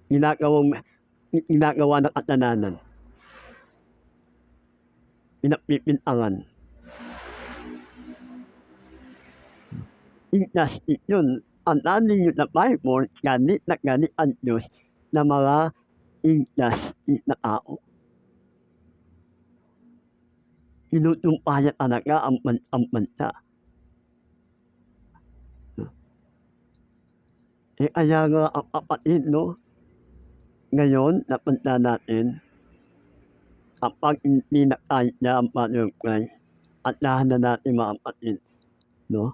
ginagawa ng kasalanan. Pinapipintangan. Injustice yun. Ang nanin yun na Bible, ganit na ganit ang Diyos na mga injustice na tao. Inutumpaya talaga ang bansa. Eh kaya nga ang kapatid, no? Ngayon, napunta natin, kapag hindi na kahit na ang body of Christ, at lahat na natin mga kapatid, no?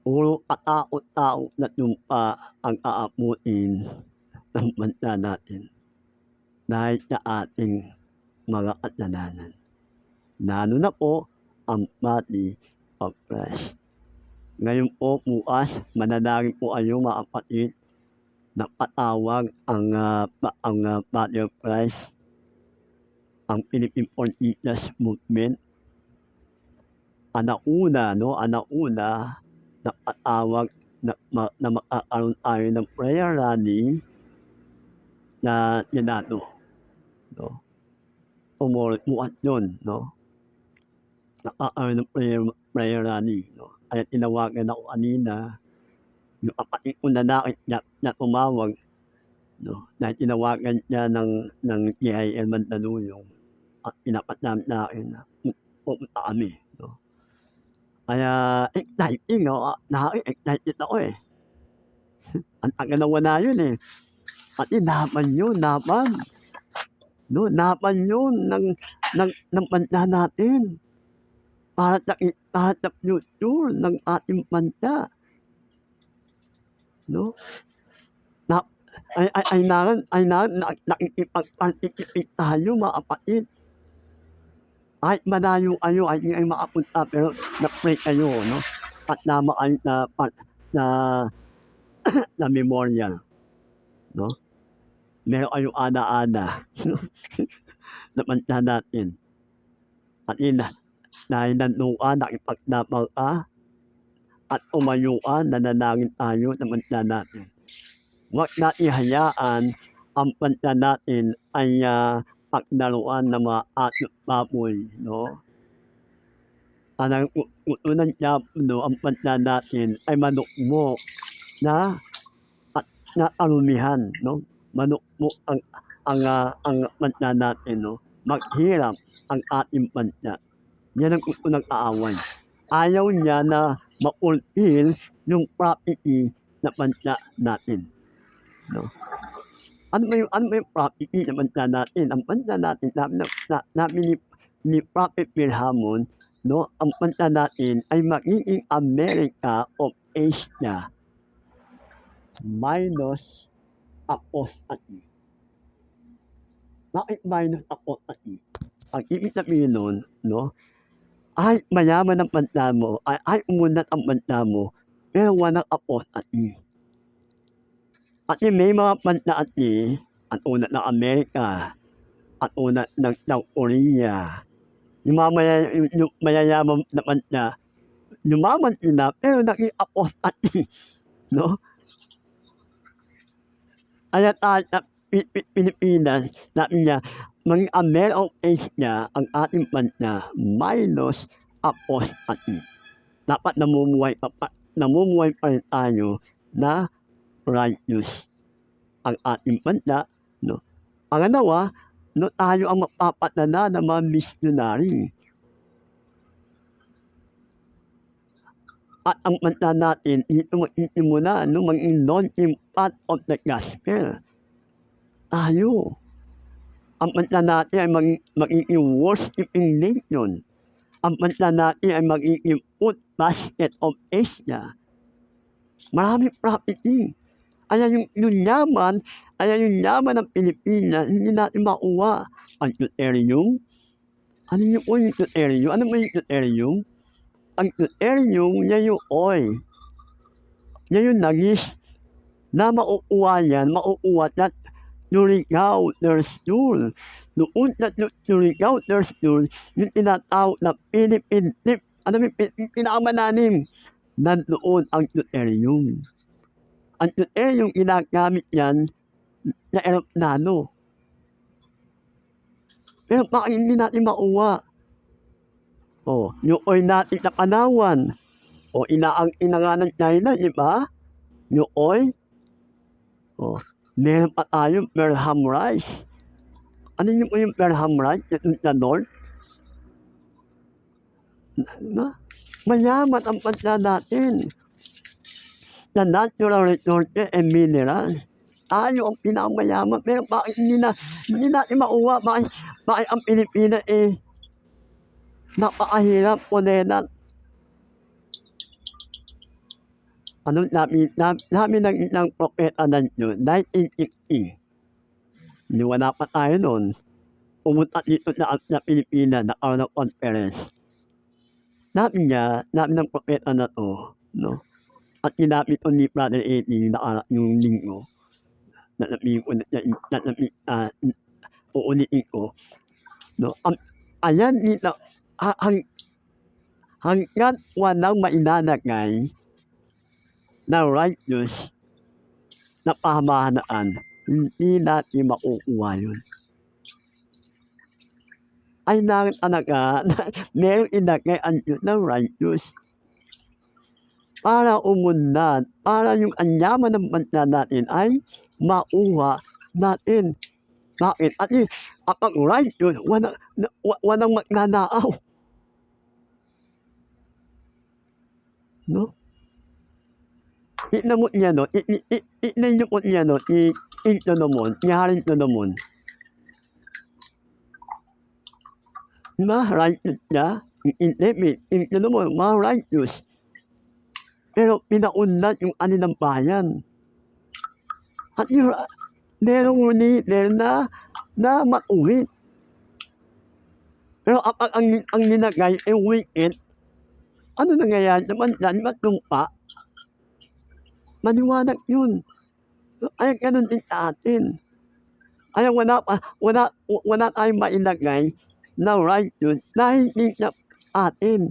Puro katao-tao na tumpa ang aabutin ng bansa natin dahil sa ating mga kasalanan. Lalo na po ang body of Christ. Ngayon po, bukas, mananalangin po kayo mga kapatid na patawag ang body of Christ, ang Philippine for Jesus movement. Anauna, na patawag na makakaroon tayo ng prayer rally na Senado, no? Tomorrow, bukas yun, no? Nakakaroon ng prayer rally, no? Kaya tinawagan ako kanina, yung kapatid ko na na tumawag, no? Dahil tinawagan niya ng GIL Mandaluyong at pinapasabi sa akin na pupunta kami, no? Kaya exciting, no? Excited ako eh. Ang tagal na wala yun eh. Pati laban yun. No, laban yun ng bansa natin. Para sa future ng ating bansa. No? Ay nakikipag-participate tayo mga kapatid. Kahit malayo kayo, ay hindi kayo makapunta, pero nag-pray kayo, no? At nama kayo na memorial, no? Meron kayong ana-ana, no? Na bansa natin. At yun, dahil nandun ka, nakipaglaban ka, at umayo ka, nanalangin tayo sa bansa natin. Huwag natin hayaan ang bansa natin ay, paglaruan ng mga ating baboy, 'no? Parang unang Diablo ang bansa natin ay manukmo na at na karumihan, 'no? Manukmo ang bansa natin, 'no? Maghirap ang ating bansa. Yan ang gusto ng kaaway. Ayaw niya na ma-fulfill yung prophecy na bansa natin, 'no? Ano ba yung prophecy na bansa natin? Ang bansa natin sabi ni Prophet Bilhamon, 'no, ang bansa natin ay magiging America of Asia minus apostasy. Bakit minus apostasy? Ang ibig sabihin nun, 'no, kahit mayaman ang bansa mo, kahit umunlad ang bansa mo, pero walang apostasy. Kasi may mga bansa kasi, katulad ng Amerika, katulad ng South Korea, yung mayayaman na bansa, yumaman sila pero naging apostasy, 'no? Kaya tayo sa Pilipinas, sabi niya, maging America of Asia ang ating bansa minus apostasy. Dapat namumuhay pa rin tayo na righteous ang ating bansa, 'no? Pangalawa, 'no, tayo ang magpapadala ng mga missionary. At ang bansa natin dito magsisimula, 'no, maging launching pad of the gospel. Tayo, ang bansa natin ay magiging worshiping nation. Ang bansa natin ay magiging food basket of Asia. Maraming prophecy. Kaya yung yaman ng Pilipinas hindi natin makuha. Ang deuterium, ano yun po yung deuterium? Ano ba yung deuterium? Ang deuterium, yan yung oil. Yan yung langis na makukuha at Surigao del Sur. Doon sa Surigao del Sur, yung tinatawag na Philippine Tip. Ano yung pinakamalalim? Nandoon ang deuterium. Ang deuterium ginagamit yan na eroplano. Pero bakit hindi natin makuha? Yung oil natin sa Palawan, ina nga ng China, di ba? Yung oil, meron pa tayong Pelham rice. Ano yung Pelham rice sa North? Mayaman ang bansa natin sa natural resources and minerals. Tayo ang pinakamayaman, pero bakit hindi natin makuha? Bakit ang Pilipinas napakahirap punelan? Ano sabi ng isang propeta ng Diyos, 1960, hindi wala pa tayo noon, pumunta dito sa Pilipinas, nagkaroon ng conference. Sabi ng propeta na to, 'no, at sinabi to ni Brother Eddie yung linggo, uulitin ko, 'no, ayan dito, hangga't walang mailalagay na righteous na pamahalaan, hindi natin makukuha yun. Kailangan talaga na merong ilagay ang Diyos ng righteous para umunlad, para yung anyaman ng bansa natin ay mauha natin. Bakit? Kasi kapag righteous, walang magnanakaw. 'No? Tignan mo niya, 'no, tignan niyo po niya, 'no, si King Solomon, si Haring Solomon. Di ba, righteous siya? King Solomon, mga righteous. Pero pinaunlad yung kanilang bayan. At yung merong leader na matuwid. Pero kapag ang nilagay ay wicked, ano nangyayari sa bansa? Di ba tumpa? Maliwanag yun. Ay ganun din sa atin. Kaya wala tayong mailagay na righteous na hindi sa atin.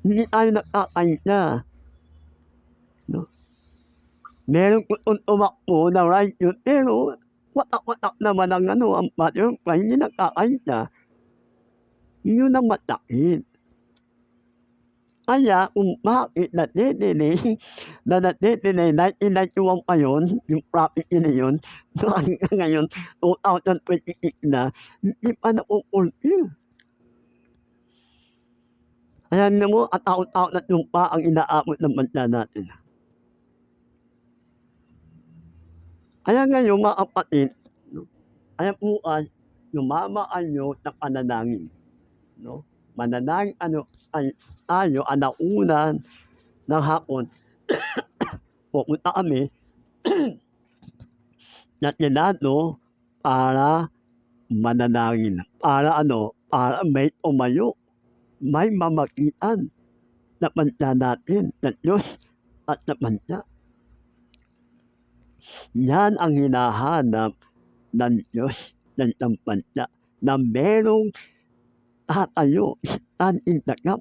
Hindi tayo nagkakaisa, 'no? Merong gustong tumakbo na righteous pero watak-watak naman ang ano, ang butterfly, hindi nagkakanya. Yun ang masakit. Kaya kung bakit natitining 1991 pa yun, yung prophecy na yun, so hanggang ngayon 2026 na, hindi pa nafu-fulfill. Alam niyo mo, katakot-takot na sumpa ang inaabot ng bansa natin. Kaya ngayon mga kapatid, no, kaya bukas, sumama kayo sa panalangin, no? Manalangin tayo alaunan ng hapon, pupunta kami sa Senado para manalangin. Para ano, para may tumayo, may mamagitan sa bansa natin, sa Diyos at sa bansa. Yan ang hinahanap ng Diyos sa isang bansa, na merong tatayo, stand in the gap,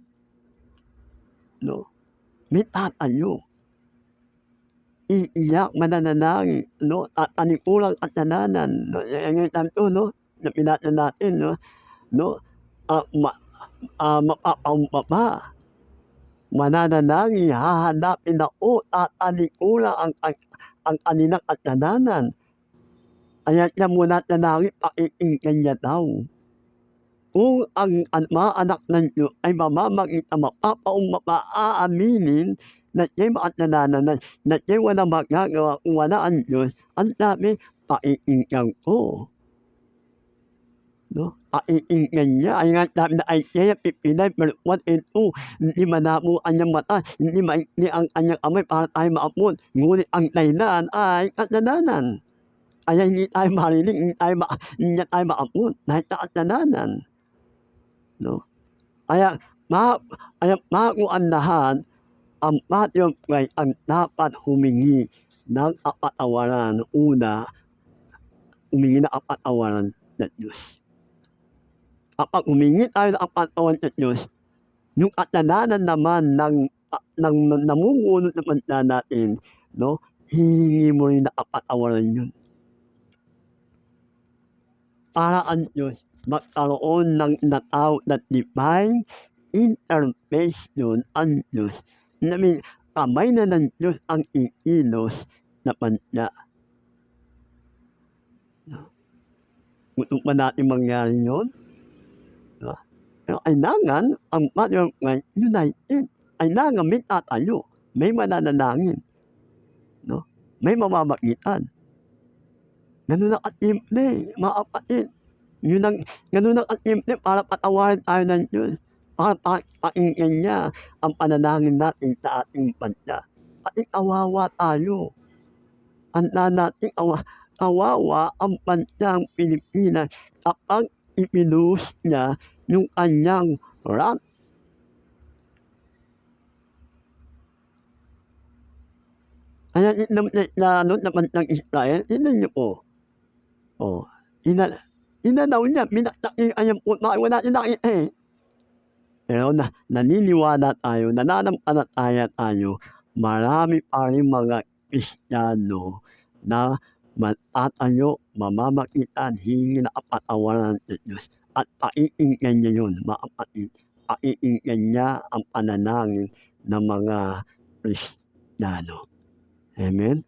no? May tatayo, iiyak, mananalangin, no? Tatalikuran kasalanan, no? Yan sabi no, na binasa natin, no? Mapapakumbaba, mananalangin, hahanapin ako, tatalikuran ang kanilang kasalanan. Kaya siya muna nanalangin, pakikinggan niya daw. Kung ang mga anak ng Diyos ay mamamagitan, mapapakumbaba, aaminin na siya'y makasalanan, na siya'y walang magagawa kung wala ang Diyos, ang sabi, pakikinggan ko. No? Pakikinggan niya. Ay nga sabi na Isaiah 59 verse 1 and 2, hindi malabo ang kanyang mata, hindi maikli ang kanyang kamay para tayo maapon, ngunit ang dahilan ay kasalanan. Kaya hindi tayo marinig, hindi tayo maapon dahil sa kasalanan. No? Kaya bago ang lahat, ang butterfly ang dapat humingi ng kapatawaran. Una, humingi ng kapatawaran sa Diyos. Kapag humingi tayo ng kapatawaran sa Diyos, yung kasalanan naman ng namumuno sa bansa natin, no, hihingi mo rin na kapatawaran yun. Para ang Diyos magkaroon ng natawag na divine intervention ang Diyos. Kamay na ng Diyos ang ikilos na bansa. Gusto pa natin mangyari yun? Pero kailangan ang butterfly united. Kailangan may tatayo, may mananalangin, no? May mamamagitan. Ganun ang kasimple, mga kapatid. Ganun ang kasimple para patawarin tayo ng Diyos. Para pakinggan niya ang panalangin natin sa ating bansa. Kasi kawawa tayo. Handa natin kawawa ang bansang Pilipinas kapag ipinus niya yung kanyang wrath. Kaya sa bansang Israel, tignan niyo po. Inanaw niya, binaktak niya yung kanyang puso, wala siyang nakita eh. Pero naniniwala tayo, nananampalataya tayo, marami pa rin mga Kristiyano na matatayo, mamamagitan, hihingi ng kapatawaran sa Diyos. At pakikinggan niya yun, mga kapatid. Pakikinggan niya ang panalangin ng mga Kristiyano. Amen?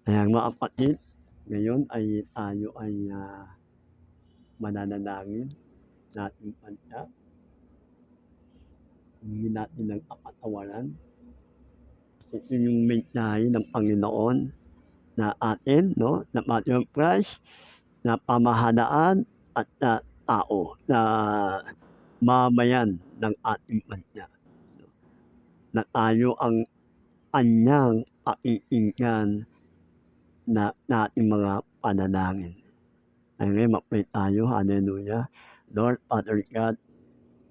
Kaya mga kapatid, ngayon ay tayo ay mananalangin natin bansa. Hindi natin ng kapatawaran. Ito yung mensahe ng Panginoon na atin, no? Na butterfly, na pamahalaan at na tao, na mamayan ng ating bansa. Na tayo ang kanyang pakikinggan na ating mga panalangin. Ay ngayon, mag-pray tayo. Hallelujah. Lord, Father God,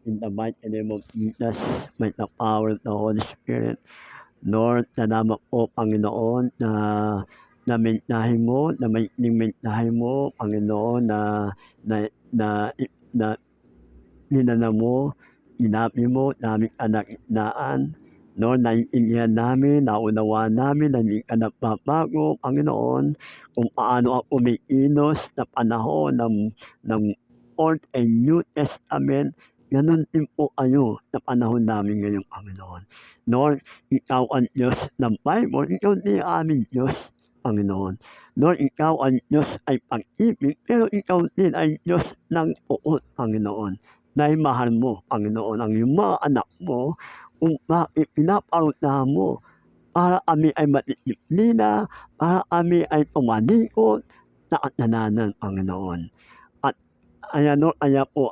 in the mighty name of Jesus, by the power of the Holy Spirit. Lord, salamat po, Panginoon, na mensahe mo, na may mensahe mo, Panginoon, na ninana mo, sinabi mo, naming kalagitnaan, Lord, naiintindihan namin, naunawaan namin na hindi ka nagbabago, Panginoon, kung paano ako umikilos sa panahon ng Old and New Testament, gano'n din po kayo sa panahon namin ngayon, Panginoon. Lord, ikaw ang Diyos ng Bible, ikaw din ang aming Diyos, Panginoon. Lord, ikaw ang Diyos ay pag-ibig, pero ikaw din ay Diyos ng puot, Panginoon. Dahil mahal mo, Panginoon, ang iyong mga anak mo, kung bakit pinaparusahan mo para kami ay madisiplina, para kami ay tumalikod sa kasalanan, Panginoon. At ayan, Lord, kaya po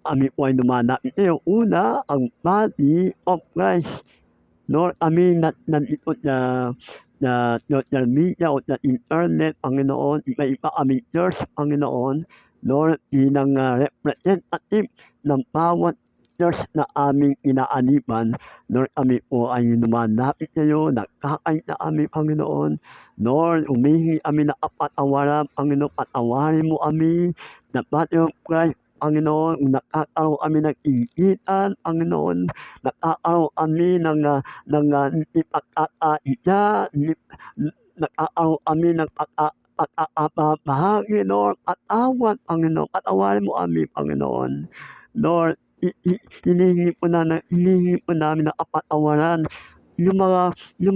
kami po ay lumalapit sa'yo. Una, ang body of Christ. Lord, kami nandito sa social media o sa internet, Panginoon, iba-iba kaming church, Panginoon. Lord, bilang representative ng bawat church na aming inaaniban, Lord, kami po ay lumalapit sa'yo, nagkakaisa kami, Panginoon. Lord, humihingi kami ng kapatawaran, Panginoon, patawarin mo kami sa body of Christ, Panginoon, kung nagkakaroon kami ng inggitan, Panginoon, nagkakaroon kami ng hindi pagkakaisa, nagkakaroon kami ng pagkakabahagi, Lord, patawad, Panginoon, patawarin mo kami, Panginoon. Lord, hinihingi po namin ng kapatawaran yung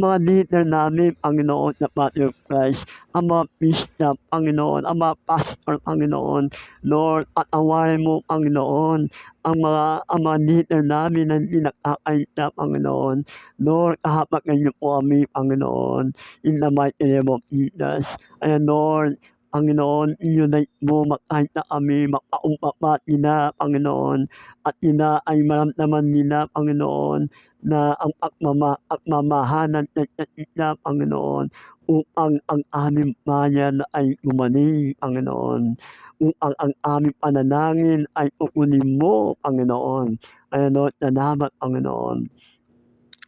mga leader namin, Panginoon, sa body of Christ, ang mga bishop, Panginoon, ang mga pastor, Panginoon. Lord, patawarin mo, Panginoon, ang mga leader namin na hindi nagkakaisa, Panginoon. Lord, kahabagan niyo po kami, Panginoon, in the mighty name of Jesus. Ayan, Lord, Panginoon, unite mo, magkaisa kami, magpaumpapat nila, Panginoon, at nila ay maramdaman nila, Panginoon, na ang pagmamahalan ng isa't isa, Panginoon, upang ang aming bayan ay gumaling, Panginoon, upang ang aming panalangin ay tugunin mo, Panginoon. Ayan, Lord, salamat, Panginoon.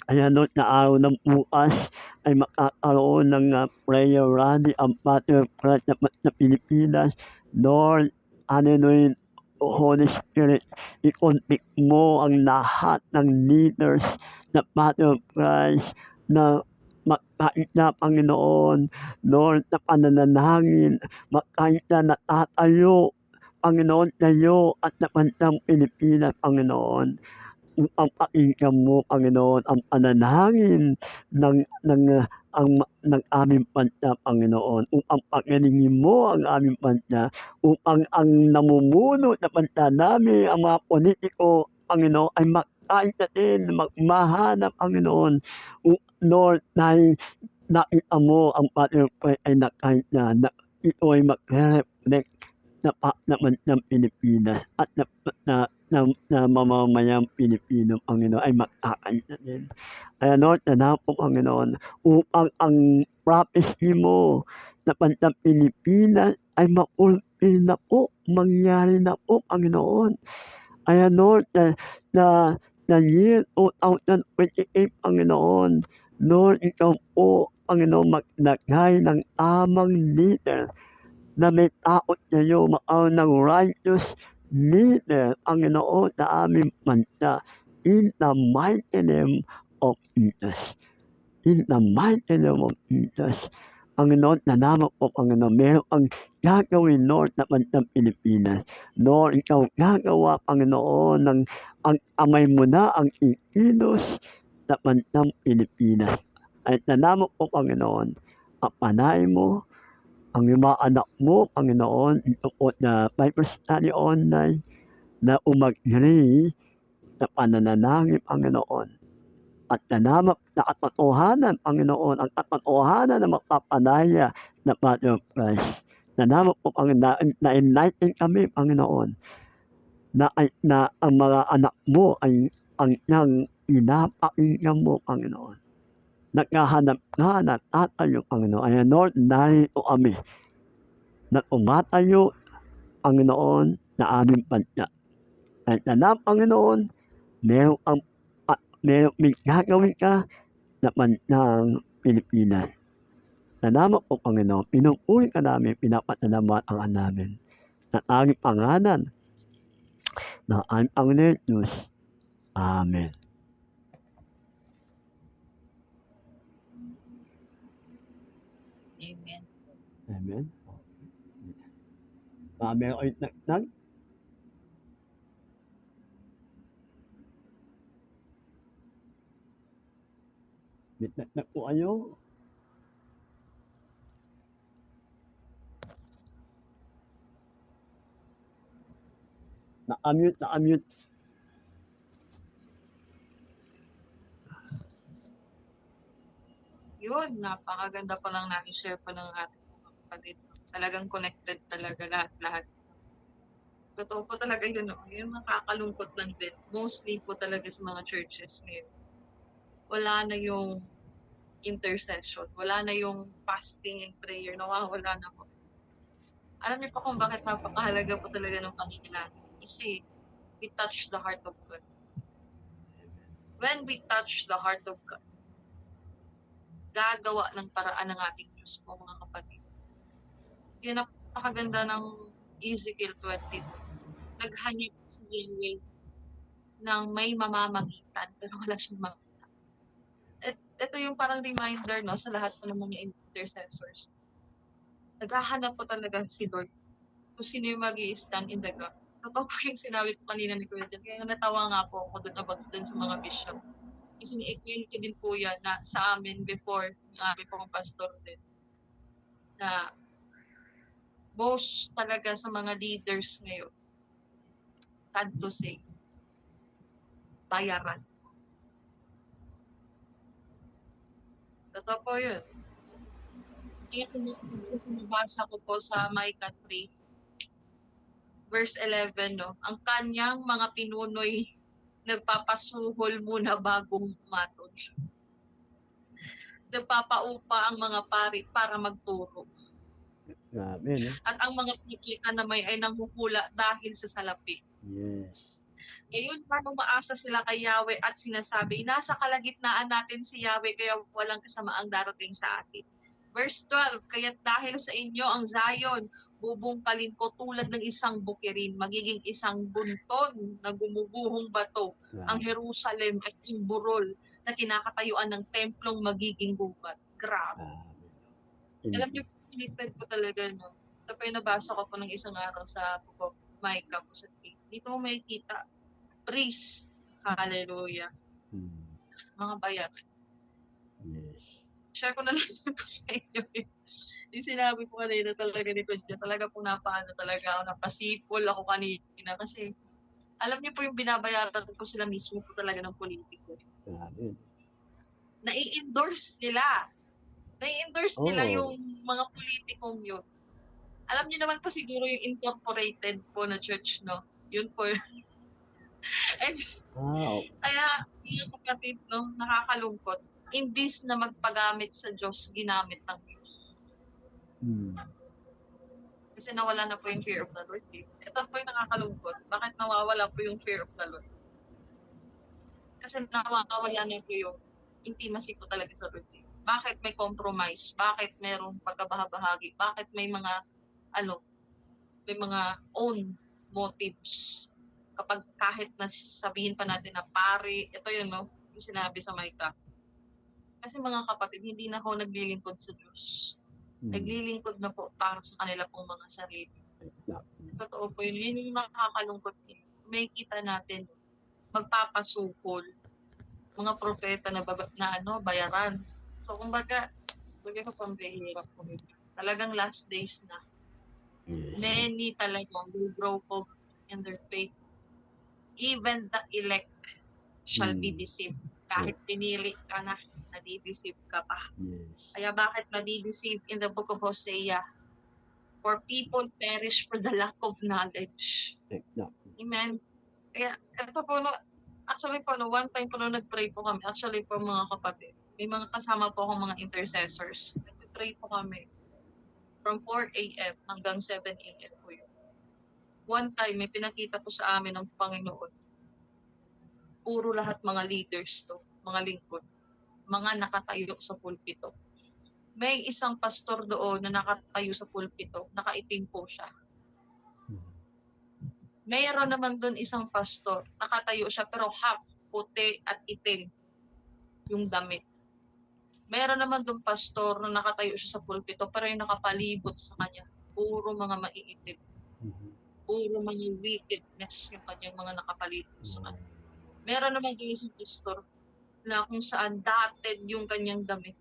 Ayan, Lord, sa araw ng bukas ay makakaroon ng prayer rally ang body of Christ sa Pilipinas. Lord, hallelujah, Holy Spirit, i-convict mo ang lahat ng leaders sa body of Christ na magkaisa, Panginoon. Lord, sa pananalangin, magkaisa na tatayo, Panginoon, sa'yo at sa bansang Pilipinas, Panginoon. Upang pakinggan mo, Panginoon, ang panalangin ng aming bansa, Panginoon. Upang pagalingin mo ang aming bansa, upang ang namumuno sa bansa namin, ang mga politiko, Panginoon, ay magkaisa din, magmahanap, Panginoon. Lord, dahil nakita mo ang body of Christ ay nagkaisa, na ito ay magre-reflect sa bansang Pilipinas at na mamamayang Pilipino, Panginoon, ay magkakaisa din. Kaya Lord, salamat po, Panginoon, upang ang prophecy mo sa bansang Pilipinas ay ma-fulfill na po, mangyari na po, Panginoon. Kaya Lord, sa year 2028, Panginoon, Lord, ikaw po, Panginoon, maglagay ng tamang leader na may takot sa'yo, makaroon ng righteous leader, Panginoon, sa aming bansa. In the mighty name of Jesus. In the mighty name of Jesus. Panginoon, salamat po, Panginoon. Meron kang gagawin, Lord, sa bansang Pilipinas. Lord, ikaw gagawa, Panginoon, ang kamay mo na ang ikilos sa bansang Pilipinas. Ay salamat po, Panginoon. Papanahin mo ang iyong mga anak mo, Panginoon, ito po na Bible study online na umagree sa pananalangin, Panginoon. At salamat sa katotohanan, Panginoon, ang katotohanan na magpapalaya na body of Christ. Salamat po, Panginoon, na-enlighten kami, Panginoon, na ang mga anak mo ay ang iyang pinapakinggan mo, Panginoon. Naghahanap ka ng tatayo, Panginoon. Ayan, Lord, narito kami na tumatayo, Panginoon, sa aming bansa. At salamat, Panginoon, meron may gagawin ka sa bansang Pilipinas. Salamat po, Panginoon. Pinupuri ka namin, pinapasalamatan namin. Sa aming pangalan ng aming Panginoon Diyos. Amen. Amen. Amen. Meron kayong dagdag? May dagdag po kayo? Naka-mute. Yun, napakaganda pa lang na-share pa ng ating mga kapatid. Talagang connected talaga lahat-lahat. Totoo po talaga yun, no? Yung nakakalungkot lang din. Mostly po talaga sa mga churches ngayon. Wala na yung intercession. Wala na yung fasting and prayer. Nawawala na po. Alam niyo po kung bakit napakahalaga po talaga ng pangingilalim. Kasi we touch the heart of God. When we touch the heart of God, gagawa ng paraan ng ating Diyos po, mga kapatid. Kaya napakaganda ng Ezekiel 22. Naghanap si Yahweh ng may mamamagitan, pero wala siyang makita. Ito yung parang reminder, no, sa lahat po ng mga intercessors. Naghahanap po talaga si Lord kung sino yung mag-i-stand in the gap. Totoo po yung sinabi ko kanina ni Kuya Jan. Kaya natawa nga po ako dun about dun sa mga bishop. Kasi ni-explain ko din po yan na sa amin before, yung amin pong pastor din, na most talaga sa mga leaders ngayon, sad to say, bayaran. Totoo po yun. Kaya kasi nabasa ko po sa Micah 3, verse 11, no? Ang kanyang mga pinunoy nagpapasuhol muna bagong matod. Nagpapaupa ang mga pari para magturo. Grabe, no? At ang mga pikita na may ay nanghuhula dahil sa salapi. Yes. Ngayon, paano umaasa sila kay Yahweh at sinasabi, nasa kalagitnaan natin si Yahweh kaya walang kasamaang darating sa atin. Verse 12, kaya dahil sa inyo ang Zion, bubungkalin ko tulad ng isang bukirin, magiging isang bunton na gumuguhong bato, ang Grabe. Jerusalem at yung burol na kinakatayuan ng templong magiging gubat. Grabe. Alam niyo, connected po talaga, no? Ito pa yung nabasa ko po ng isang araw sa Micah po sa tape. Dito mo makikita, priest, hallelujah, mga bayaran. Yes. Share ko na lang po sa inyo. Yung sinabi ko kanina talaga ni Kuya, talaga po napaano talaga ako, napasipol ako kanina kasi alam niyo po yung binabayaran po sila mismo po talaga ng politiko. Grabe. Nai-endorse nila. Nai-endorse nila yung mga politikong yun. Alam niyo naman po siguro yung incorporated po na church, no? Yun po. And, kaya, yung kapatid, no, nakakalungkot. Imbis na magpagamit sa Diyos, ginamit ng Diyos. Kasi nawala na po yung fear of the Lord. Ito po yung nakakalungkot. Bakit nawawala po yung fear of the Lord? Kasi nawawala na po yung intimacy po talaga sa Lord. Bakit may compromise? Bakit merong pagkabahabahagi? Bakit may mga, may mga own motives? Kapag kahit nasabihin pa natin na pare, ito yun, no? Yung sinabi sa Micah. Kasi mga kapatid, hindi na ako naglilingkod sa Diyos. Naglilingkod na po para sa kanila pong mga sarili. Totoo po yun. Yun yung nakakalungkot yun. May kita natin, magpapasukol, mga propeta na, bayaran. So, kumbaga, sabi ko pambihirap po rin. Talagang last days na. Yes. Many talaga will grow cold in their faith. Even the elect shall be deceived. Kahit pinili ka na, nadideceive ka pa. Yes. Kaya bakit nadideceive in the book of Hosea? For people perish for the lack of knowledge. Exactly. Amen. Kaya, ito po, no, actually po, no, one time po no, nag-pray po kami. Actually po, mga kapatid, may mga kasama po akong mga intercessors. Nag-pray po kami from 4 a.m. hanggang 7 a.m. po yun. One time, may pinakita po sa amin ng Panginoon. Puro lahat mga leaders to, mga lingkod, mga nakatayo sa pulpito. May isang pastor doon na nakatayo sa pulpito, nakaitim po siya. Mayroon naman doon isang pastor, nakatayo siya pero half puti at itim yung damit. Meron naman dong pastor na nakatayo siya sa pulpito pero yung nakapalibot sa kanya, puro mga maiitim, Mhm. puro mga wickedness yung kanyang mga nakapalibot sa Wow. kanya. Meron naman din isang pastor na kung saan dotted yung kanyang damit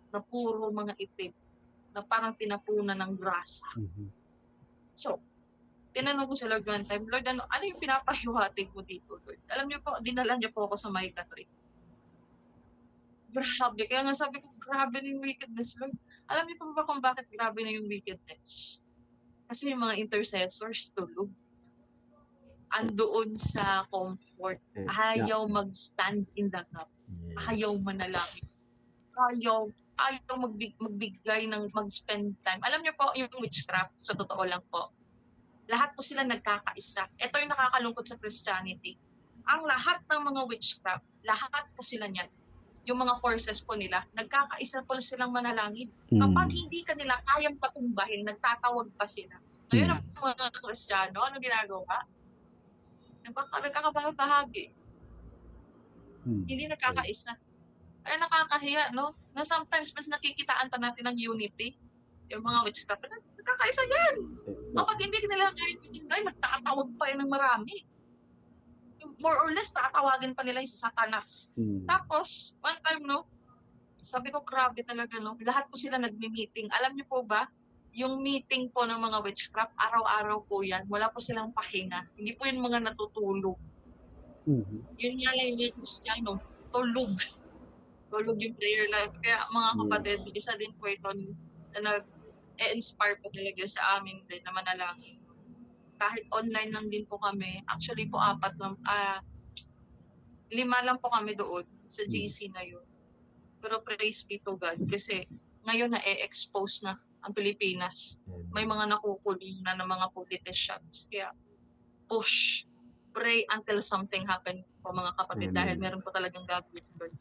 na puro mga itim na parang tinapunan ng grasa. Mhm. So, tinanong ko si Lord one time, Lord, ano yung pinapahiwatig mo dito, Lord? Alam niyo po, dinala niyo po ako sa Micah 3. Grabe. Kaya nga sabi ko, grabe na yung wickedness, Lord. Alam niyo po ba kung bakit grabe na yung wickedness? Kasi yung mga intercessors tulog. Andoon sa comfort. Yeah. Ayaw mag-stand in the gap. Ayaw Yes. manalangin. Ayaw magbigay ng mag-spend time. Alam niyo po, yung witchcraft, sa totoo lang po, lahat po sila nagkakaisa. Ito yung nakakalungkot sa Christianity. Ang lahat ng mga witchcraft, lahat po sila niyan, yung mga forces po nila, nagkakaisa po silang manalangin. Kapag Mm. hindi kanila kayang patumbahin, nagtatawag pa sila. Ngayon, ang Mm. mga Kristiyano, ano ginagawa? Nagkakabahagi. Hindi Mm. nagkakaisa. Kaya nakakahiya, no? Na sometimes mas nakikitaan pa natin ng unity. Yung mga witchcraft, nagkakaisa yan. Yeah. Kapag hindi nila kaya patumbahin, magtatawag pa yan ng marami. More or less, tatawagin pa nila yung Satanas. Mm. Tapos, one time, no, sabi ko, grabe talaga, no? Lahat po sila nagmi-meeting. Alam niyo po ba, yung meeting po ng mga witchcraft, araw-araw po yan. Wala po silang pahinga. Hindi po yung mga natutulog. Mhm. Yun nga lang yung Kristiyano, tulog. Tulog yung prayer life. Kaya mga kapatid, isa din po ito na nag-inspire po talaga sa amin din na manalangin. Kahit online lang din po kami. Actually po, 5 lang po kami doon sa GC na yun. Pero praise be to God kasi ngayon na-expose na ang Pilipinas. May mga nakukulong na ng mga politicians. Kaya push, pray until something happen po mga kapatid. Dahil Amen. meron po talagang gagawin Lord.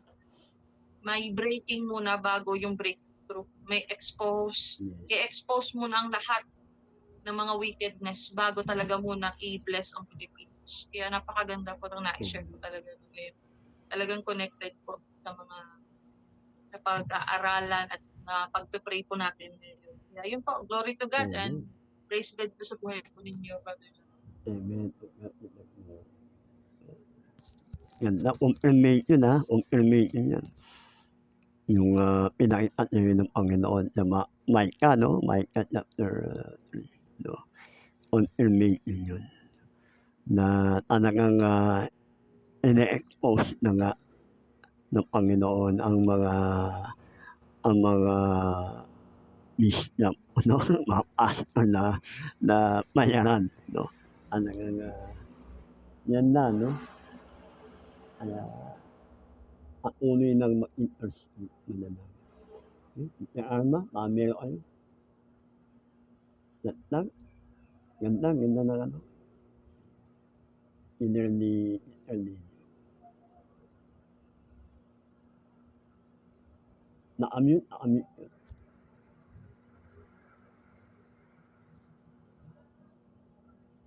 May breaking muna bago yung breakthrough. May expose. Yes. I-expose muna ang lahat ng mga wickedness bago talaga muna i-bless ang Pilipinas. Kaya napakaganda po nang na-share ko talaga ngayon. Talagang connected po sa mga napag-aaralan at na pagpe-pray po natin ngayon. Kaya yun po, glory to God and Amen. praise God po sa buhay po ninyo, Brother. Amen. Ganda, confirmation confirmation yan. Yung pinakita niyo ng Panginoon sa Micah, no? Micah chapter 3, no? Confirmation yun. Na talagang ine-expose na nga ng Panginoon ang mga bishop, no? Mga pastor na bayaran, no? Talagang yan na, no? Kaya patuloy nang mag-intercede manalangin. Kaya Alma, meron kayo. Ganda ng innerly. Na-mute.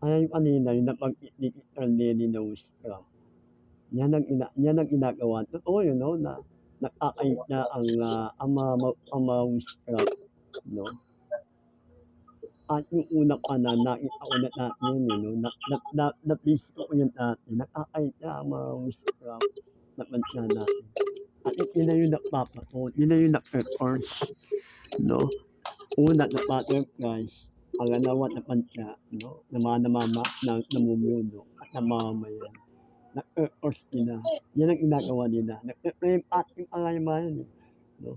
Kaya yung kanina, yung napag-literally na witchcraft, yan ang ginagawa. Totoo yun, no? Na nakakait na ang mga witchcraft, no? At yung una pa na nakita ko na natin yun, no? Na-visit ko yun dati. Nakakait na ang mga witchcraft na bansa natin. At yun na yung nagpapatol, yun na yung nag-curse, no? Una, nagpa-Christ, pangalawa na bansa, no? Namumuno at namamayan. Nag-curse nila. Yan ang ginagawa nila. Nag-frame acting pa nga yung mga yan, no?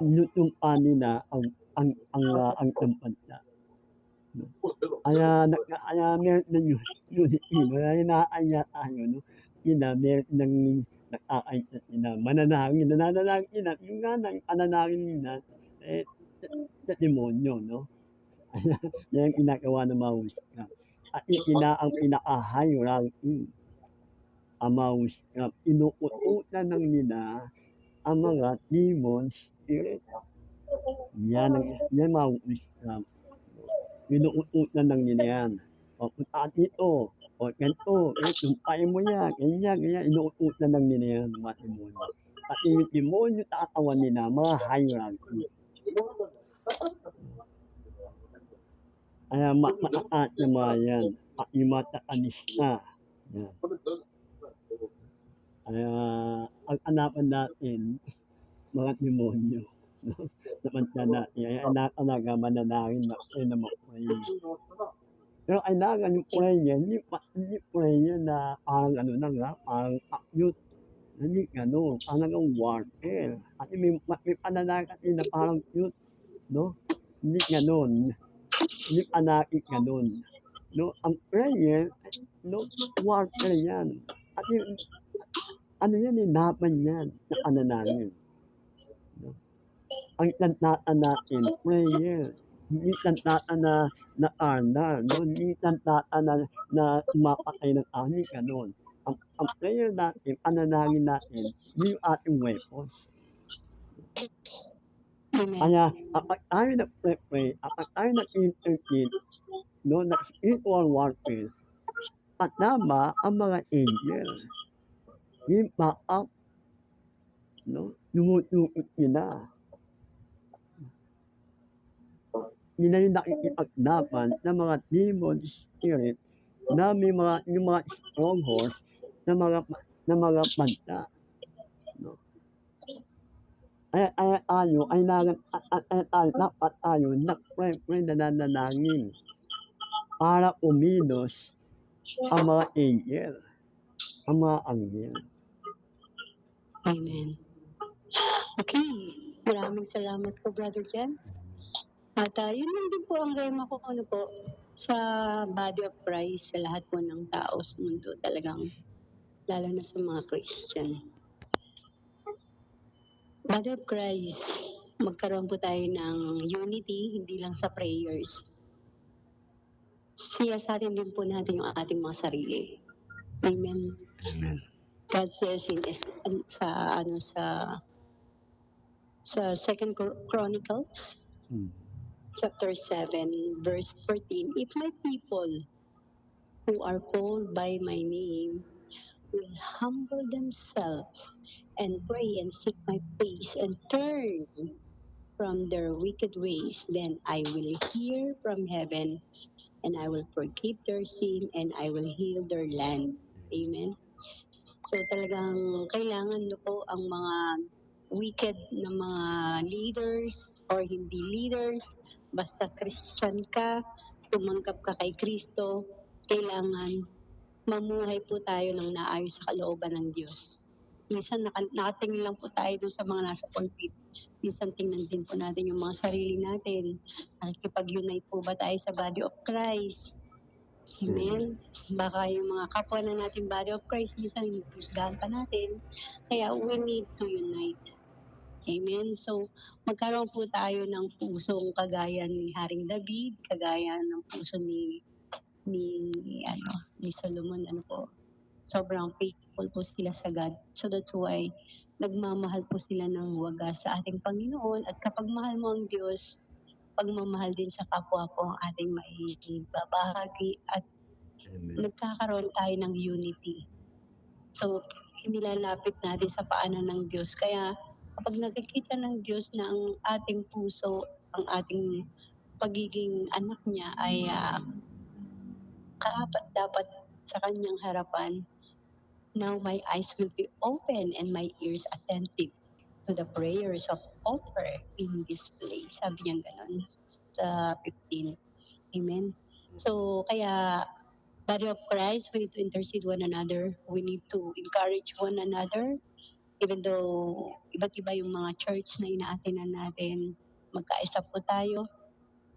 Inutumpa nila ang bansa. No? Kaya meron ng unity, no? Kaya inaaya tayo, no? Meron ng nakakaintat nila. Mananangin, nananalangin nila. Yung nga ng pananangin nila, sa demonyo, no? Yan ang ginagawa ng mga witchcraft. At ang pinaka-high ranking, ang mga witchcraft, inuutusan lang nila ang mga demon spirit. Yan mga witchcraft. Inuutusan lang nila yan. O, punta dito. O, ganito. Tumpain mo yan. Ganyan. Inuutusan lang nila yan, mga demonyo. pati yung demonyo sa katawan nila, mga hierarchy. Kaya mataas yung mga yan, at yung mga satanista. Yan. Kaya ang hanapan natin, mga demonyo. Samantala, kaya talaga mananangin na mag-pray. Pero kailangan yung prayer niya, hindi prayer niya na parang ano lang ha, parang acute. Hindi gano'n, talagang warfare. At may pananakit kasi na parang cute, no? Hindi gano'n. Hindi panakit gano'n. No? Ang prayer, no, warfare yan. At yung, ano yan eh, laban yan na pananangin. No? Ang tandaan natin, prayer. Hindi tandaan na carnal, no? Hindi tandaan na mapatay ng tao, hindi gano'n. Ang prayer natin, pananangin natin, yun yung ating weapons. Amen. Kaya kapag tayo nagpe-pray, kapag tayo nag-intercede, no, na spiritual warfare, kasama ang mga angel. Yung back-up, no, lumutukot nila. Nila yung nakikipaglaban ng mga demon spirit na may yung mga strongholds ng mga banda. No? Kaya tayo, dapat tayo nag-pray nananalangin para umilos ang mga angel, ang mga anghel. Amen. Okay. Maraming salamat po, Brother Jan. At yun lang din po ang rema ko sa body of Christ, sa lahat po ng tao sa mundo talagang, lalo na sa mga Christian. Body of Christ, magkaroon po tayo ng unity, hindi lang sa prayers. Siyasatin din po natin yung ating mga sarili. Amen. Amen. God says sa 2 Chronicles chapter 7 verse 14, if my people who are called by my name will humble themselves and pray and seek my face and turn from their wicked ways, then I will hear from heaven and I will forgive their sin and I will heal their land. Amen. So talagang kailangan po ang mga wicked na mga leaders or hindi leaders, basta Christian ka, tumanggap ka kay Kristo, kailangan mamuhay po tayo ng naayos sa kalooban ng Diyos. Minsan nakatingin lang po tayo doon sa mga nasa pulpit. Minsan tingnan din po natin yung mga sarili natin. Nakikipag-unite po ba tayo sa body of Christ? Amen. Baka yung mga kapwa na natin body of Christ, minsan hinusgahan pa natin. Kaya we need to unite. Amen. So, magkaroon po tayo ng pusong kagaya ni Haring David, kagaya ng puso ni Solomon, sobrang faithful po sila sa God. So that's why nagmamahal po sila ng wagas sa ating Panginoon. At kapag mahal mo ang Diyos, pagmamahal din sa kapwa po ang ating maibabahagi at nagkakaroon tayo ng unity. So, inilalapit natin sa paanan ng Diyos. Kaya kapag nakikita ng Diyos na ang ating puso, ang ating pagiging anak niya ay karapat-dapat sa kanyang harapan, now my eyes will be open and my ears attentive to the prayers of offer in this place. Sabi niya ganun sa 15. Amen. So, kaya, body of Christ, we need to intercede one another. We need to encourage one another. Even though iba't iba yung mga church na ina-attenan natin, magkaisa po tayo.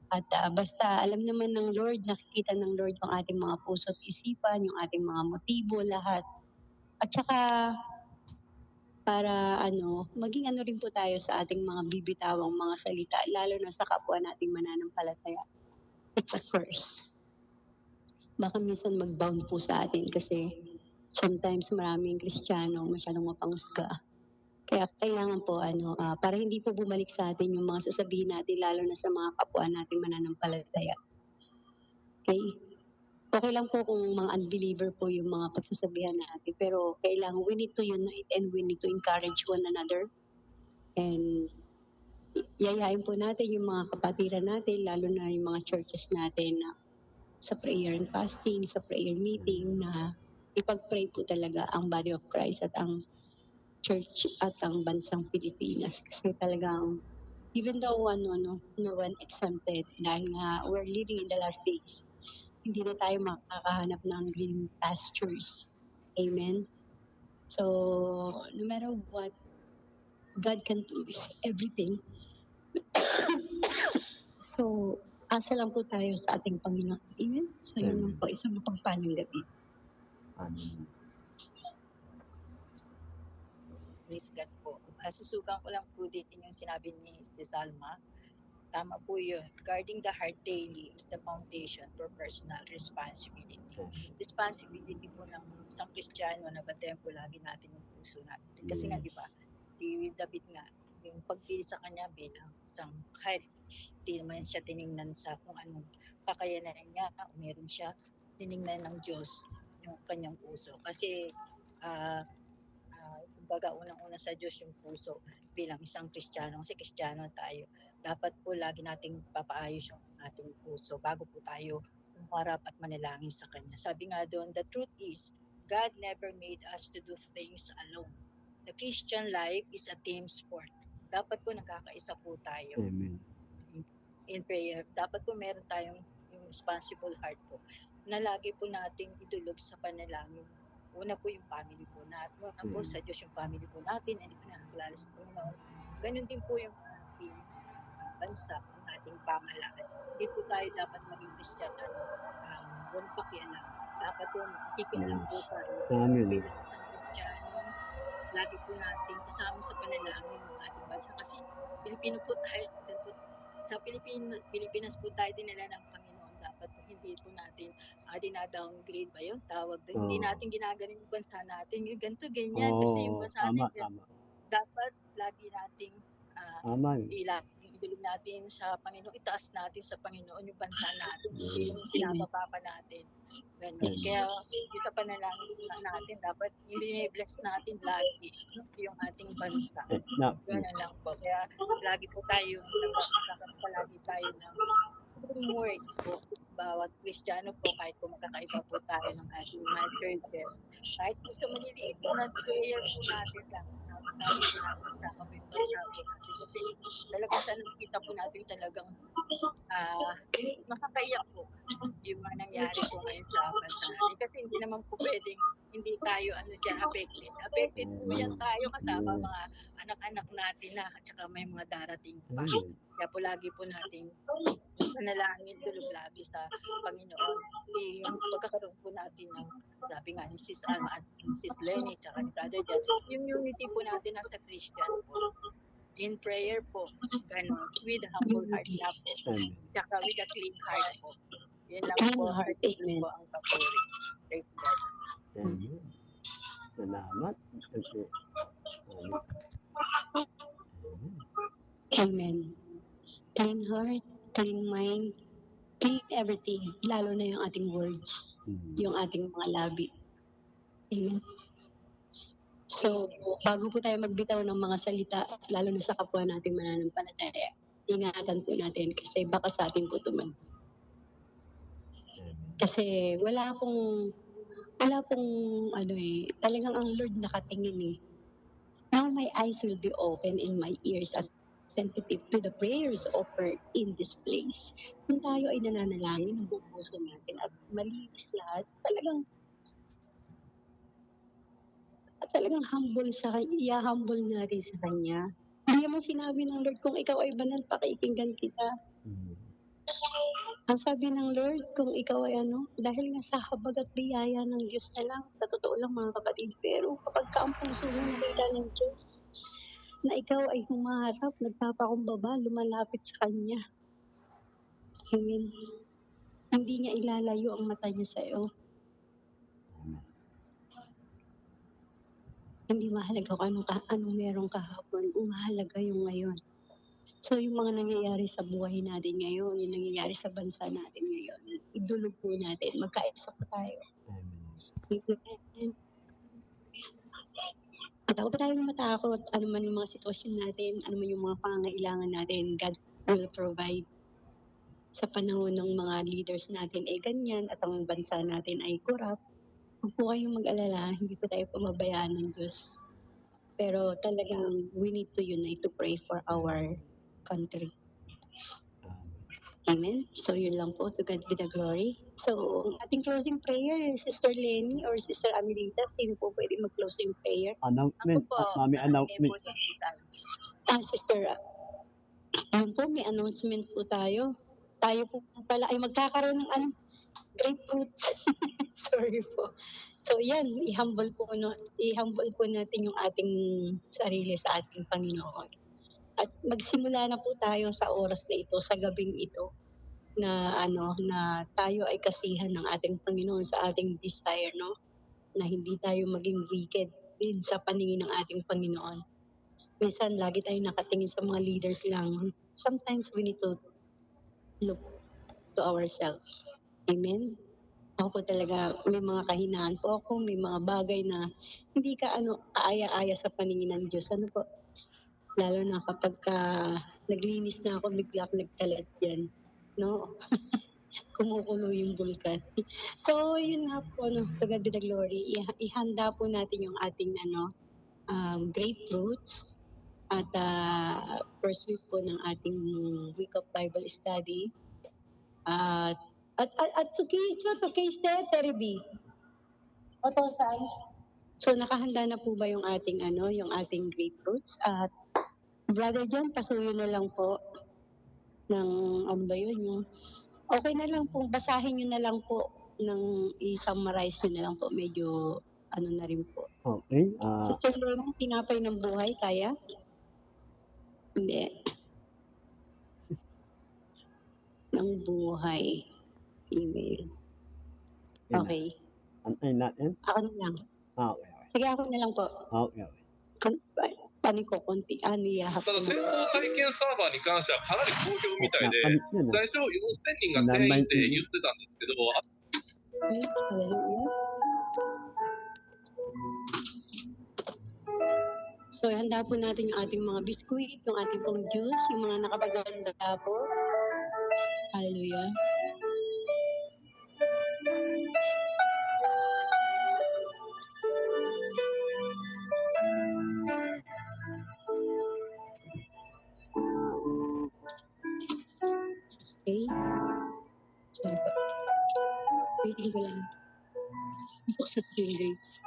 At basta alam naman ng Lord, nakikita ng Lord yung ating mga puso at isipan, yung ating mga motibo, lahat. At saka, para maging rin po tayo sa ating mga bibitawang mga salita, lalo na sa kapwa nating mananampalataya. It's a curse. Baka minsan mag-bound po sa atin kasi sometimes maraming Kristiyano masyadong mapanghusga. Kaya kailangan po para hindi po bumalik sa atin yung mga sasabihin natin, lalo na sa mga kapwa nating mananampalataya. Okay? Okay lang po kung mga unbeliever po yung mga pagsasabihan natin, pero kailangan we need to unite and we need to encourage one another. And yayain po natin yung mga kapatiran natin, lalo na yung mga churches natin na sa prayer and fasting, sa prayer meeting, na ipag-pray po talaga ang body of Christ at ang church at ang bansang Pilipinas. Kasi talagang, even though no one exempted, dahil nga we're living in the last days, hindi na tayo makakahanap ng green pastures. Amen? So, no matter what, God can do is everything. So, asa lang po tayo sa ating Panginoon. Amen? So, yun lang po. Isang mapagpalang gabi. Amen. Praise God po. Susugan ko lang po dito yung sinabi ni si Salma. Tama po yun. Guarding the heart daily is the foundation for personal responsibility. Responsibility po ng isang Kristiyano na bantayan po lagi natin yung puso natin. Kasi nga, di ba, si David nga, yung pagpili sa kanya bilang isang hari, hindi naman siya tiningnan sa kung anong kakayanan niya, meron siya, tiningnan ng Diyos yung kanyang puso. Kasi, kumbaga unang-una sa Diyos yung puso bilang isang Kristiyano. Kasi Kristiyano tayo. Dapat po lagi nating papaayos yung ating puso bago po tayo humarap at manalangin sa Kanya. Sabi nga doon, the truth is, God never made us to do things alone. The Christian life is a team sport. Dapat po nakakaisa po tayo. Amen. In prayer. Dapat po meron tayong yung responsible heart po na lagi po nating idulog sa panalangin. Una po yung family po natin. Una po sa Diyos yung family po natin. Hindi po nakakilala sa Panginoon. Ganun din po yung ating bansa, ang ating pamahalaan. Hindi po tayo dapat maging Kristiyano. Walang pakialam. Dapat po makikialam po tayo. Bilang isang Kristiyano, lagi po natin isama sa panalangin ng ating bansa. Kasi Pilipino po tayo. Sa Pilipinas po tayo dinala ng Panginoon. Dapat po hindi po natin dinadowngrade ba yung tawag doon. Hindi natin ginagaling yung bansa natin. Yung ganito, ganyan. Kasi yung bansa natin, dapat lagi nating idulog natin sa Panginoon. Itaas natin sa Panginoon yung bansa natin. Hindi yung pinababa pa natin. Ganun. Kaya yung sa panalangin natin, dapat i-bless natin lagi yung ating bansa. Ganun lang po. Kaya lagi po tayo, palagi tayo ng homework po. Bawat Kristiyano po, kahit po magkakaiba po tayo ng ating mga churches. Kahit po sa maliliit po na prayer po natin lang. Lagi po natin kasama po yung bansa po natin. Kasi talagang sa nakikita po natin talagang makakaiyak po yung mga nangyari po ngayon sa bansa natin. Kasi hindi naman po pwedeng hindi tayo affected. Affected po yan tayo kasama mga anak-anak natin na at saka may mga darating pa. Kaya po lagi po nating panalangin, tulog lagi sa Panginoon. Yung pagkakaroon po natin ng, sabi nga ni Sis Alma at Sis Lenny at saka ni Brother Jan, yung unity po natin as a Christian po. In prayer po, ganun, with a humble heart na po. Tsaka with a clean heart po. Yun lang po, yun po ang papuri. Praise God. Amen. Salamat. Okay. Amen. Clean heart, clean mind, clean everything. Lalo na yung ating words, yung ating mga labi. Amen. So, bago po tayo magbitaw ng mga salita, lalo na sa kapwa nating mananampalataya, ingatan po natin kasi baka sa atin po tuman. Kasi wala pong talagang ang Lord nakatingin eh. Now my eyes will be open and my ears attentive to the prayers offered in this place. Kung tayo ay nananalangin ng buong puso natin at malinis lahat, talagang humble sa kanya, humble natin sa kanya. Hindi naman sinabi ng Lord, kung ikaw ay banal, pakikinggan kita. Ang sabi ng Lord, kung ikaw ay dahil nga sa habag at biyaya ng Diyos na lang, sa totoo lang mga kapatid, pero kapag ka ang puso mo nakita ng Diyos, na ikaw ay humaharap, nagpapakumbaba, lumalapit sa Kanya. Amen. Hindi niya ilalayo ang mata niya sa iyo. Hindi mahalaga kung anong meron kahapon. Mahalaga yung ngayon. So yung mga nangyayari sa buhay natin ngayon, yung nangyayari sa bansa natin ngayon, idulog po natin, magkaisa po tayo. Amen. At huwag po tayong matakot, ano man yung mga sitwasyon natin, ano man yung mga pangangailangan natin, God will provide. Sa panahon ng mga leaders natin ay ganyan at ang bansa natin ay corrupt, huwag po kayong mag-alala, hindi po tayo pamabayaan ng Diyos. Pero talagang we need to unite to pray for our country. Amen? So yun lang po, to God be the glory. So, ating closing prayer, Sister Lenny or Sister Amelita, sino po pwede mag-closing prayer? Announcement. Ako po, Mami, announcement. po din po tayo. Sister, yun po, may announcement po tayo. Tayo po pala ay magkakaroon ng grapefruits. Sorry po. So yan, i-humble po natin yung ating sarili sa ating Panginoon. At magsimula na po tayo sa oras na ito, sa gabing ito, na na tayo ay kasihan ng ating Panginoon sa ating desire, no? Na hindi tayo maging wicked din sa paningin ng ating Panginoon. Minsan lagi tayo nakatingin sa mga leaders lang. Sometimes we need to look to ourselves. Amen? Ako po talaga, may mga kahinaan po ako, may mga bagay na hindi ka kaaya-aya sa paningin ng Diyos. Ano po? Lalo na kapag naglinis na ako, bigla ako nagkalat yan. No? Kumukulo yung bulkan. So, yun nga po, to God be the glory. Ihanda po natin yung ating grapefruits at first week po ng ating week of Bible study. At suki to kay Terebi. Otosan. So nakahanda na po ba yung ating yung ating grapefruits? At brother John, pasuyo na lang po ng ano ba yun yung okay na lang po, basahin niyo na lang po ng i-summarize niyo na lang po, medyo na rin po. Okay. Sister Lorna, tinapay ng buhay, kaya? Hindi. Ng buhay. Email. Okay. Antayin natin. Ako na lang. Okay. Sige, ako na lang po. Okay. Paano ko, konti, yahap ただ、戦闘体験サーバーに関してはかなり好評みたいで、最初4000人が定員で言ってたんですけど、 Hallelujah. So, handa po natin yung ating mga biskuit, yung ating pong juice, yung mga nakapaganda po. Hallelujah. Okay. Sorry po. Waiting ko lang. Buksan ko yung grapes.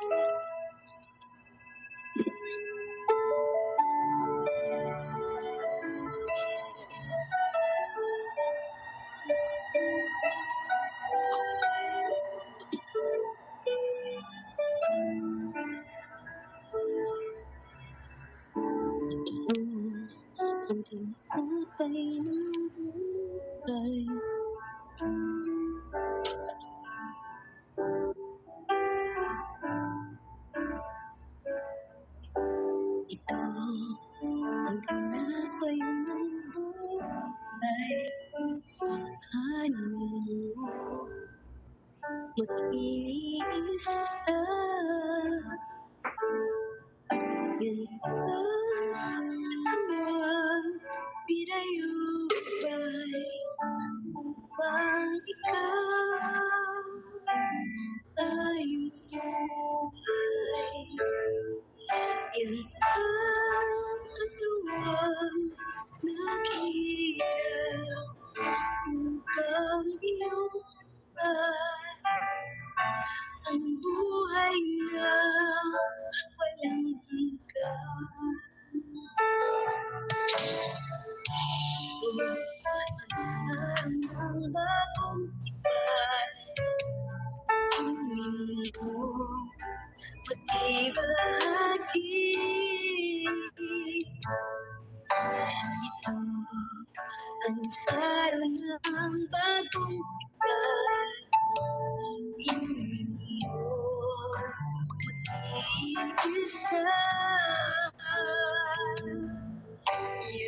Ang tinapay ng buhay. Ito ang tinapay ng buhay. Kanin mo mag-iisa. Yan ang pinayubay upang ikaw ay buhay. Yan ang katuwang nakita upang iyong ang buhay na walang hanggan. Ang bagong iban, mo magbahagi. Ito ang saro ng bagong iban. Mag-iisa. Yan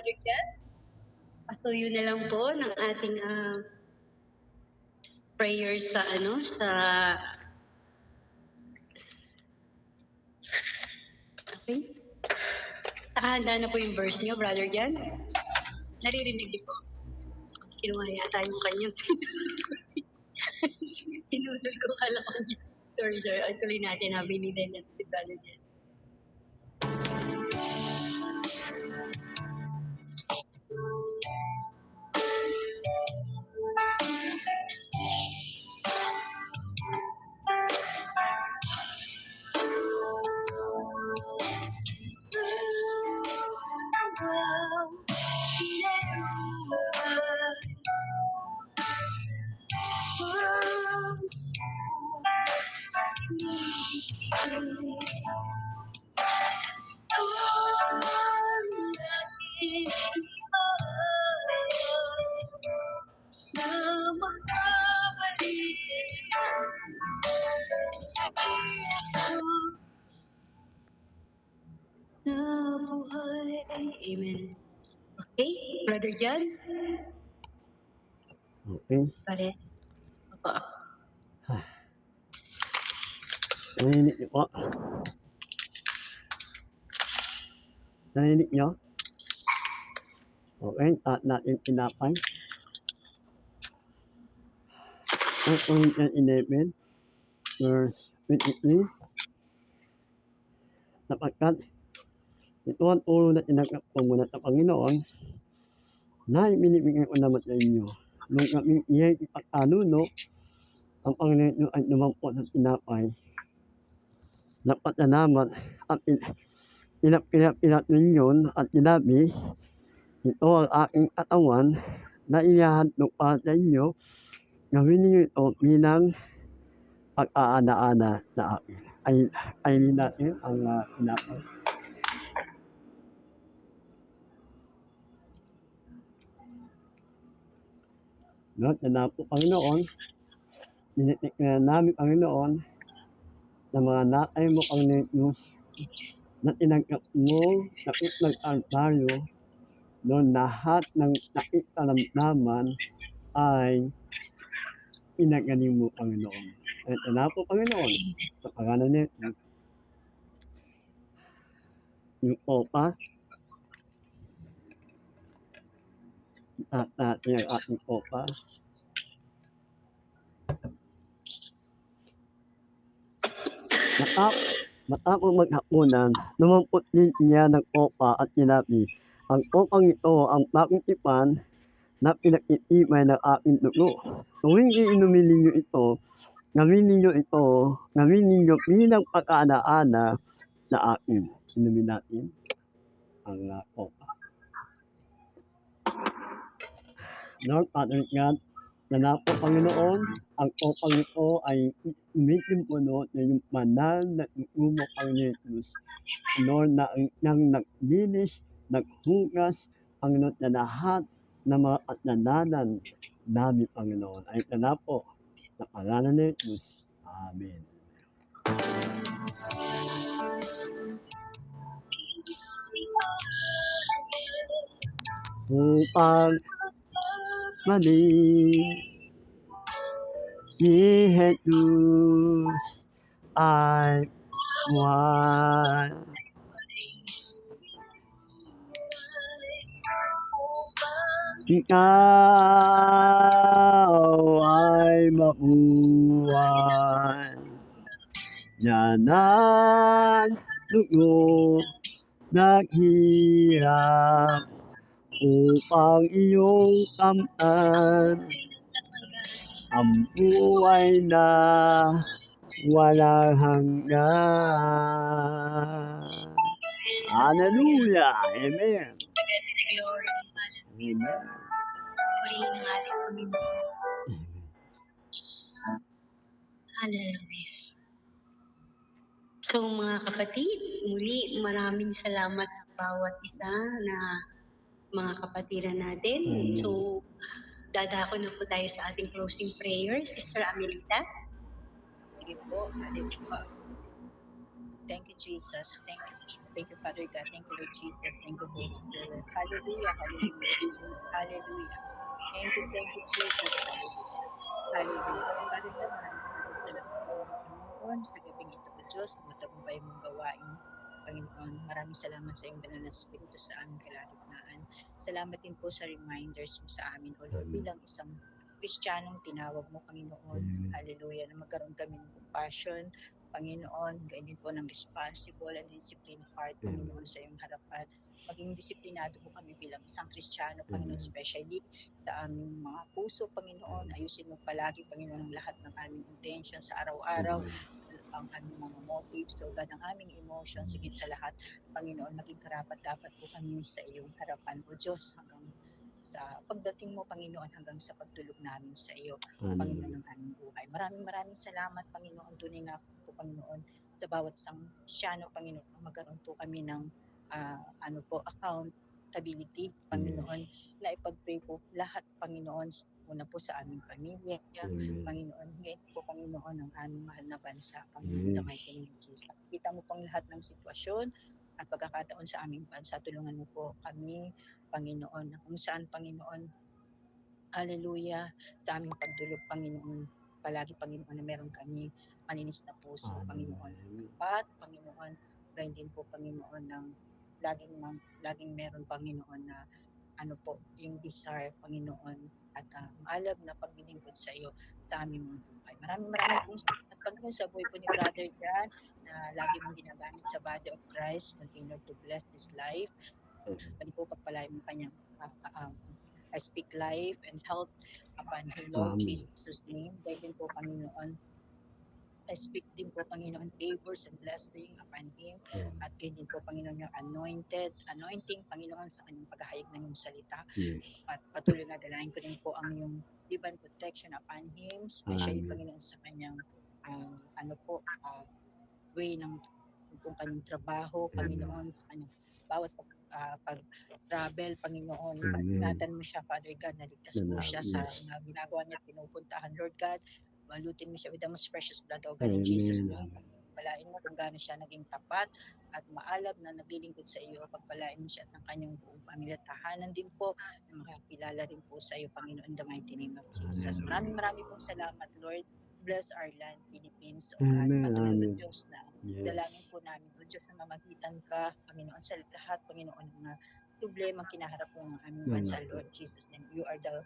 Brother Jan. Pasuyo na lang po ng ating prayer sa okay. Nakahanda na po yung verse niyo, Brother Jan. Naririnig niyo po. Kinuha yata yung kanyang tinulog ko kala ko niya. Sorry. Tuloy natin ha. Binigay natin si Brother Jan. Amen. Okay, Brother Jan? Okay. Pare. Opo. Narinig niyo po? Narinig niyo? Okay, taat natin tinapay. Ang Corinthians 11, verse 23. Sapagkat ito ang turo na tinanggap ko muna sa Panginoon na ibinibigay ko naman sa inyo. Nung kami iya'y ipag-anuno, ang Panginoon ay lumampot ng tinapay. Napatanamat at pinap ninyon at sinabi, ito ang aking katawan na inihahandog para sa inyo. Gawin ninyo ito bilang pag-aana-ana sa akin. Ay natin ang tinapay. No, na po Panginoon, tinitikman namin Panginoon na mga natay mo Panginoon Diyos na tinanggap mo sa ng altaryo noon lahat ng nakikalamdaman ay pinagaling mo Panginoon. At na po Panginoon, sa pangalan nito, yung opa, at natin ang ating opa, matapos maghapunan, lumampot din niya ng opa at sinabi, ang opang ito ang bagong tipan na pinag-itibay ng aking dugo. Tuwing iinumin ninyo ito, gawin ninyo bilang pag-aana-ana na akin. Inumin natin ang opa. Lord, Father God, na po Panginoon, ang opang ito ay umitimpuno na yung banal na dugo mo, Panginoon Jesus. Lord, na ang naglinis, naghugas, Panginoon, na lahat na mga kasalanan namin, Panginoon. Ay na po, sa pangalan ni Jesus. Amen. Upang mali si Jesus ay buhay. Ikaw ay mabuhay. Yan ang dugo naghirap upang iyong kamtan ang buhay na walang hanggan. Hallelujah! Amen. Amen. Hallelujah. So mga kapatid, muli maraming salamat sa bawat isa na mga kapatiran natin. Amen. So dadako na po tayo sa ating closing prayer. Sister Amelita. Sige po. Thank you, Jesus. Thank you. Thank you, Father God. Thank you, Lord Jesus. Thank you, Holy Spirit. Hallelujah, hallelujah, hallelujah. Thank you, Jesus. Hallelujah. Hallelujah. Father God, maraming salamat po, Panginoon, sa gabing ito po, Diyos, sa matagumpay mong gawain. Panginoon, maraming salamat sa iyong banal na Espiritu sa aming kalagitnaan. Salamat din po sa reminders mo sa amin, O Lord, bilang isang Kristiyanong tinawag mo, Panginoon. Hallelujah, na magkaroon kami ng compassion, Panginoon, gayon din po ng responsible and disciplined heart, Panginoon, sa iyong harapan. Maging disiplinado po kami bilang isang Kristiyano, Panginoon, especially sa aming mga puso, Panginoon. Ayusin mo palagi, Panginoon, ang lahat ng aming intention sa araw-araw, ang aming mga motives, so God, ang aming emotions, sigit sa lahat, Panginoon, maging karapat-dapat po kami sa iyong harapan, O Diyos, hanggang sa pagdating mo, Panginoon, hanggang sa pagtulog namin sa iyo, Panginoon, ng aming buhay. Maraming salamat, Panginoon. Tunay nga po, Panginoon, sa bawat isang Kristiyano, Panginoon, magkaroon po kami ng accountability, Panginoon, na ipag-pray po lahat, Panginoon, una po sa aming pamilya, Panginoon, ngayon po, Panginoon, ang aming mahal na bansa, Panginoon, the mighty name of Jesus. Kita mo pang lahat ng sitwasyon at pagkakataon sa aming bansa. Tulungan mo po kami, Panginoon, na kung saan, Panginoon, hallelujah, sa aming pagdulog, Panginoon, palagi, Panginoon, na meron kami maninis na puso, Panginoon, at Panginoon, gayon din po, Panginoon, ng laging meron, Panginoon, na yung desire, Panginoon, at maalab na paglilingkod sa iyo sa aming mga buhay. Maraming pong salamat, Panginoon, sa buhay po ni Brother Jan, na lagi mong ginagamit sa body of Christ. Continue to bless this life. Pwede po pagpalain mo kanyang I speak life and health upon him, Lord Jesus' name. Dahil din po, Panginoon, I speak din po, Panginoon, favors and blessing upon him. At kayo din po, Panginoon, yung anointing, Panginoon, sa kanyang paghahayag ng iyong salita. At patuloy na dalahin ko din po ang iyong divine protection upon him, especially, Panginoon, sa kanyang way ng kanyang trabaho, Panginoon, sa kanyang bawat pag-travel, Panginoon. Ingatan mo siya, Father God, naligtas mo siya sa mga ginagawa niya, pinupuntahan, Lord God. Balutin mo siya with the most precious blood, O God, in Jesus' name. Pagpalain mo kung gaano siya naging tapat at maalab na naglilingkod sa iyo. Pagpalain mo siya at ng kanyang buong pamilya. Tahanan din po na makakilala rin po sa iyo, Panginoon, in the mighty name of Jesus. Maraming pong salamat, Lord. Bless our land, Philippines, O God. Patuloy, O Diyos, na dalangin po namin, O Diyos, na mamagitan ka, Panginoon, sa lahat, Panginoon, ng mga problema kinaharap ng aming bansa, Lord Jesus' name. You are the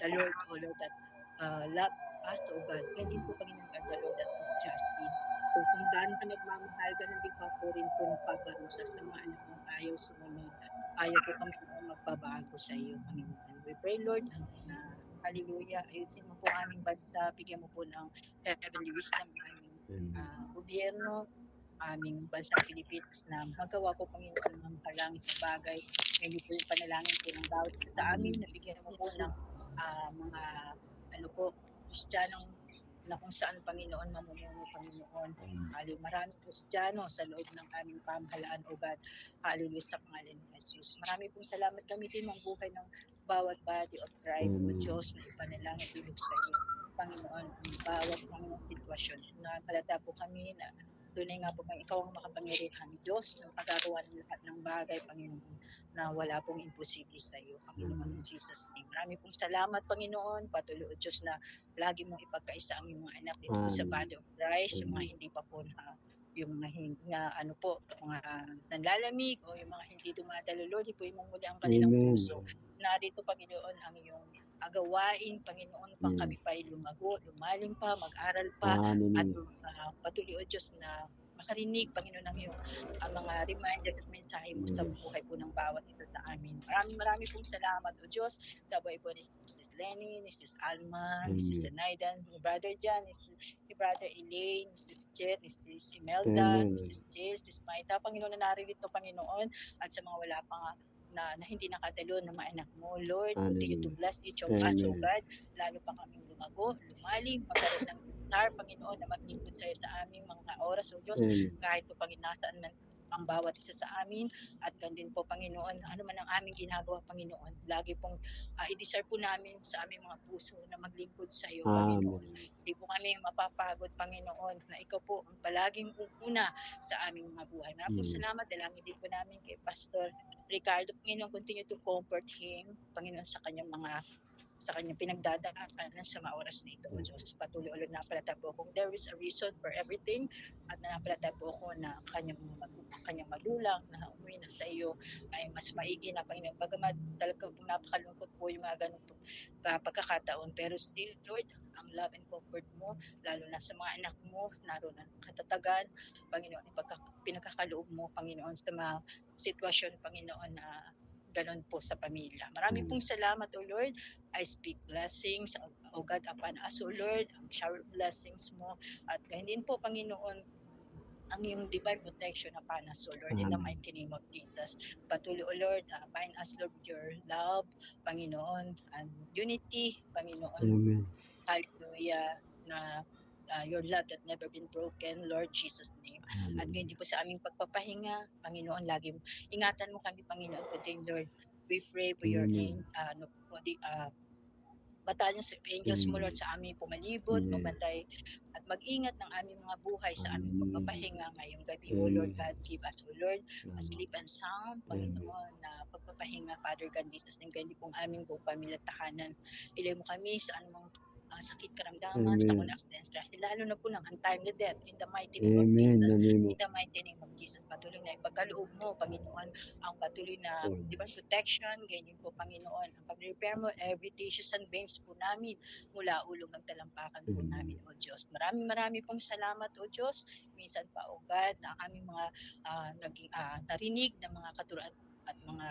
Lord, O Lord, that love us, O God. Hindi po, Panginoon, are the Lord that of justice. So, kung gaano ka nagmamahal, ganun din pa po rin po nagpaparusa sa mga anak mong ayaw sumunod. Ayaw po kami magbabago sa iyo, Panginoon. We pray, Lord, na hallelujah, ayusin mo po aming bansa, bigyan mo po ng heavenly wisdom aming gobyerno, aming bansang Pilipinas, na magawa po, Panginoon, ng makalangit na bagay. Ngayon po yung panalangin po ng bawat isa sa amin, nabigyan mo po ng mga Kristiyanong na kung saan, Panginoon, mamumuno, Panginoon. Maraming Kristiyano sa loob ng aming pamahalaan, O God. Hallelujah, sa pangalan ni Jesus. Marami pong salamat, gamitin mo ang buhay ng bawat body of Christ, O Diyos, na ipanalangin ilog sa iyo, Panginoon, ang bawat Panginoon sitwasyon. Nakalata po kami na tunay nga po kang ikaw ang makapangyarihan, Diyos, ng pagkagawa ng lahat ng bagay, Panginoon, na wala pong imposible sa iyo, Panginoon, in Jesus' name. Marami pong salamat, Panginoon. Patuloy, O Diyos, na lagi mong ipagkaisa ang mga anak dito sa body of Christ, yung mga hindi pa po yung mga mga nanlalamig o yung mga hindi dumadalo, Lord, ipuin mo muli ang kanilang puso. Narito, Panginoon, ang iyong agawain, Panginoon, pang kami pa ay lumago, lumalim pa, mag-aral pa, at patuloy, O Diyos, na makarinig, Panginoon, ng iyong mga reminder at mensahe mo sa buhay po ng bawat isa sa amin. Marami pong salamat, O Diyos, sa buhay po ni Sis Lenny, ni Sis Alma, ni Sis Zanaidan, ni Brother Jan, ni Brother Elaine, ni Sis Jet, ni Sis Imelda, ni Sis Jess, ni Sis Maita, Panginoon, na naririto, Panginoon, at sa mga wala pa na hindi nakadalo ng mga anak mo, Lord, continue to bless each of us, O God, lalo pa kaming lumago, lumalim, magkaroon ng desire, Panginoon, na maglingkod sa'yo sa aming mga oras, O Diyos, kahit po, Panginoon, nasaan man ang bawat isa sa amin at ganun din po Panginoon, ano man ang aming ginagawa Panginoon, lagi pong i-desire po namin sa aming mga puso na maglingkod sa iyo Panginoon. Hindi po kami mapapagod Panginoon na ikaw po ang palaging una sa aming mga buhay. Maraming salamat, dalangin din po namin kay Pastor Ricardo, Panginoon, continue to comfort him, Panginoon, sa kanyang pinagdadaanan sa mga oras na ito, O Diyos. Patuloy ulit napalatag po kung there is a reason for everything at napalatag po ako na kanyang magulang na umuwi na sa iyo ay mas maigi na Panginoon. Bagamat talaga po napakalungkot po yung mga ganun po pagkakataon, pero still, Lord, ang love and comfort mo, lalo na sa mga anak mo, naroon ang katatagan, Panginoon, pinagkakaloob mo, Panginoon, sa mga sitwasyon, Panginoon, na ganon po sa pamilya. Maraming pong salamat, O Lord. I speak blessings, O God, upon us, O Lord, ang shower blessings mo. At ganyan din po, Panginoon, ang iyong divine protection upon us, O Lord, in the mighty name of Jesus. Patuloy, O Lord, bind us, Lord, with your love, Panginoon, and unity, Panginoon. Amen. Hallelujah, na your love that never been broken, Lord Jesus' name. At ganyan din po sa aming pagpapahinga, Panginoon, lagi ingatan mo kami, Panginoon, today, Lord. We pray for your batalyon sa angels mo, Lord, sa aming pumalibot, magbantay at mag-ingat ng aming mga buhay sa aming pagpapahinga ngayong gabi, O Lord God. Give us, O Lord, a sleep and sound, Panginoon, na pagpapahinga, Father God, Jesus, ng ganyan pong aming buong pamilya at tahanan. Ilay mo kami sa anumang sakit, karamdaman, sa takot na accidents, lalo na po ng untimely death, in the mighty name of Jesus. In the mighty name of Jesus, patuloy na ipagkaloob mo, Panginoon, ang patuloy na divine protection, ganyan po, Panginoon, ang pag-repair mo every tissues and veins po namin mula ulong ng talampakan po namin, O Diyos. Maraming pong salamat, O Diyos. Minsan pa, O God, na aming mga narinig ng mga katuruan at mga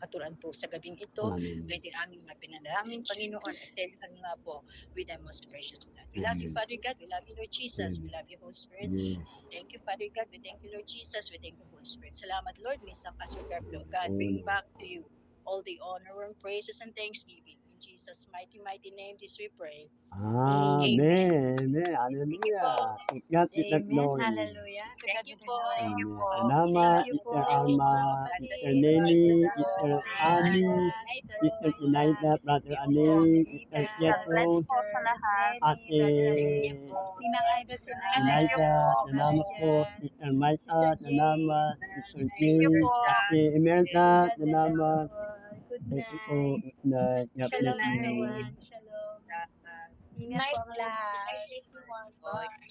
katuruan po sa gabing ito. Gaya din aming mga pinanalangin, Panginoon, at telihan nga po with the most precious blood. We love you, Father God. We love you, Lord Jesus. We love you, Holy Spirit. Thank you, Father God. We thank you, Lord Jesus. We thank you, Holy Spirit. Salamat, Lord. Minsan pa so careful, God. Bring back to you all the honor and praises and thanksgiving. In Jesus' mighty name, this we pray. Amen. Hallelujah. God is the Amen. glory. Hallelujah. To God Thank be you the po. glory. Thank you po. Salamat, Thank you po. Mr. Alma, Mr. Nemi, Mr. Ami, Mr. Eliza, Brother Ani, Mr. Pietro, po sa lahat. Ate Ninang Ida Sinay. Eliza, salamat po, Mr. Micah, salamat, Mr. Jay, Ate Imelda, salamat. Good Thank you po, night. good night. God Shalom bless you. everyone. Shalom. Ingat po ang lahat. Bye.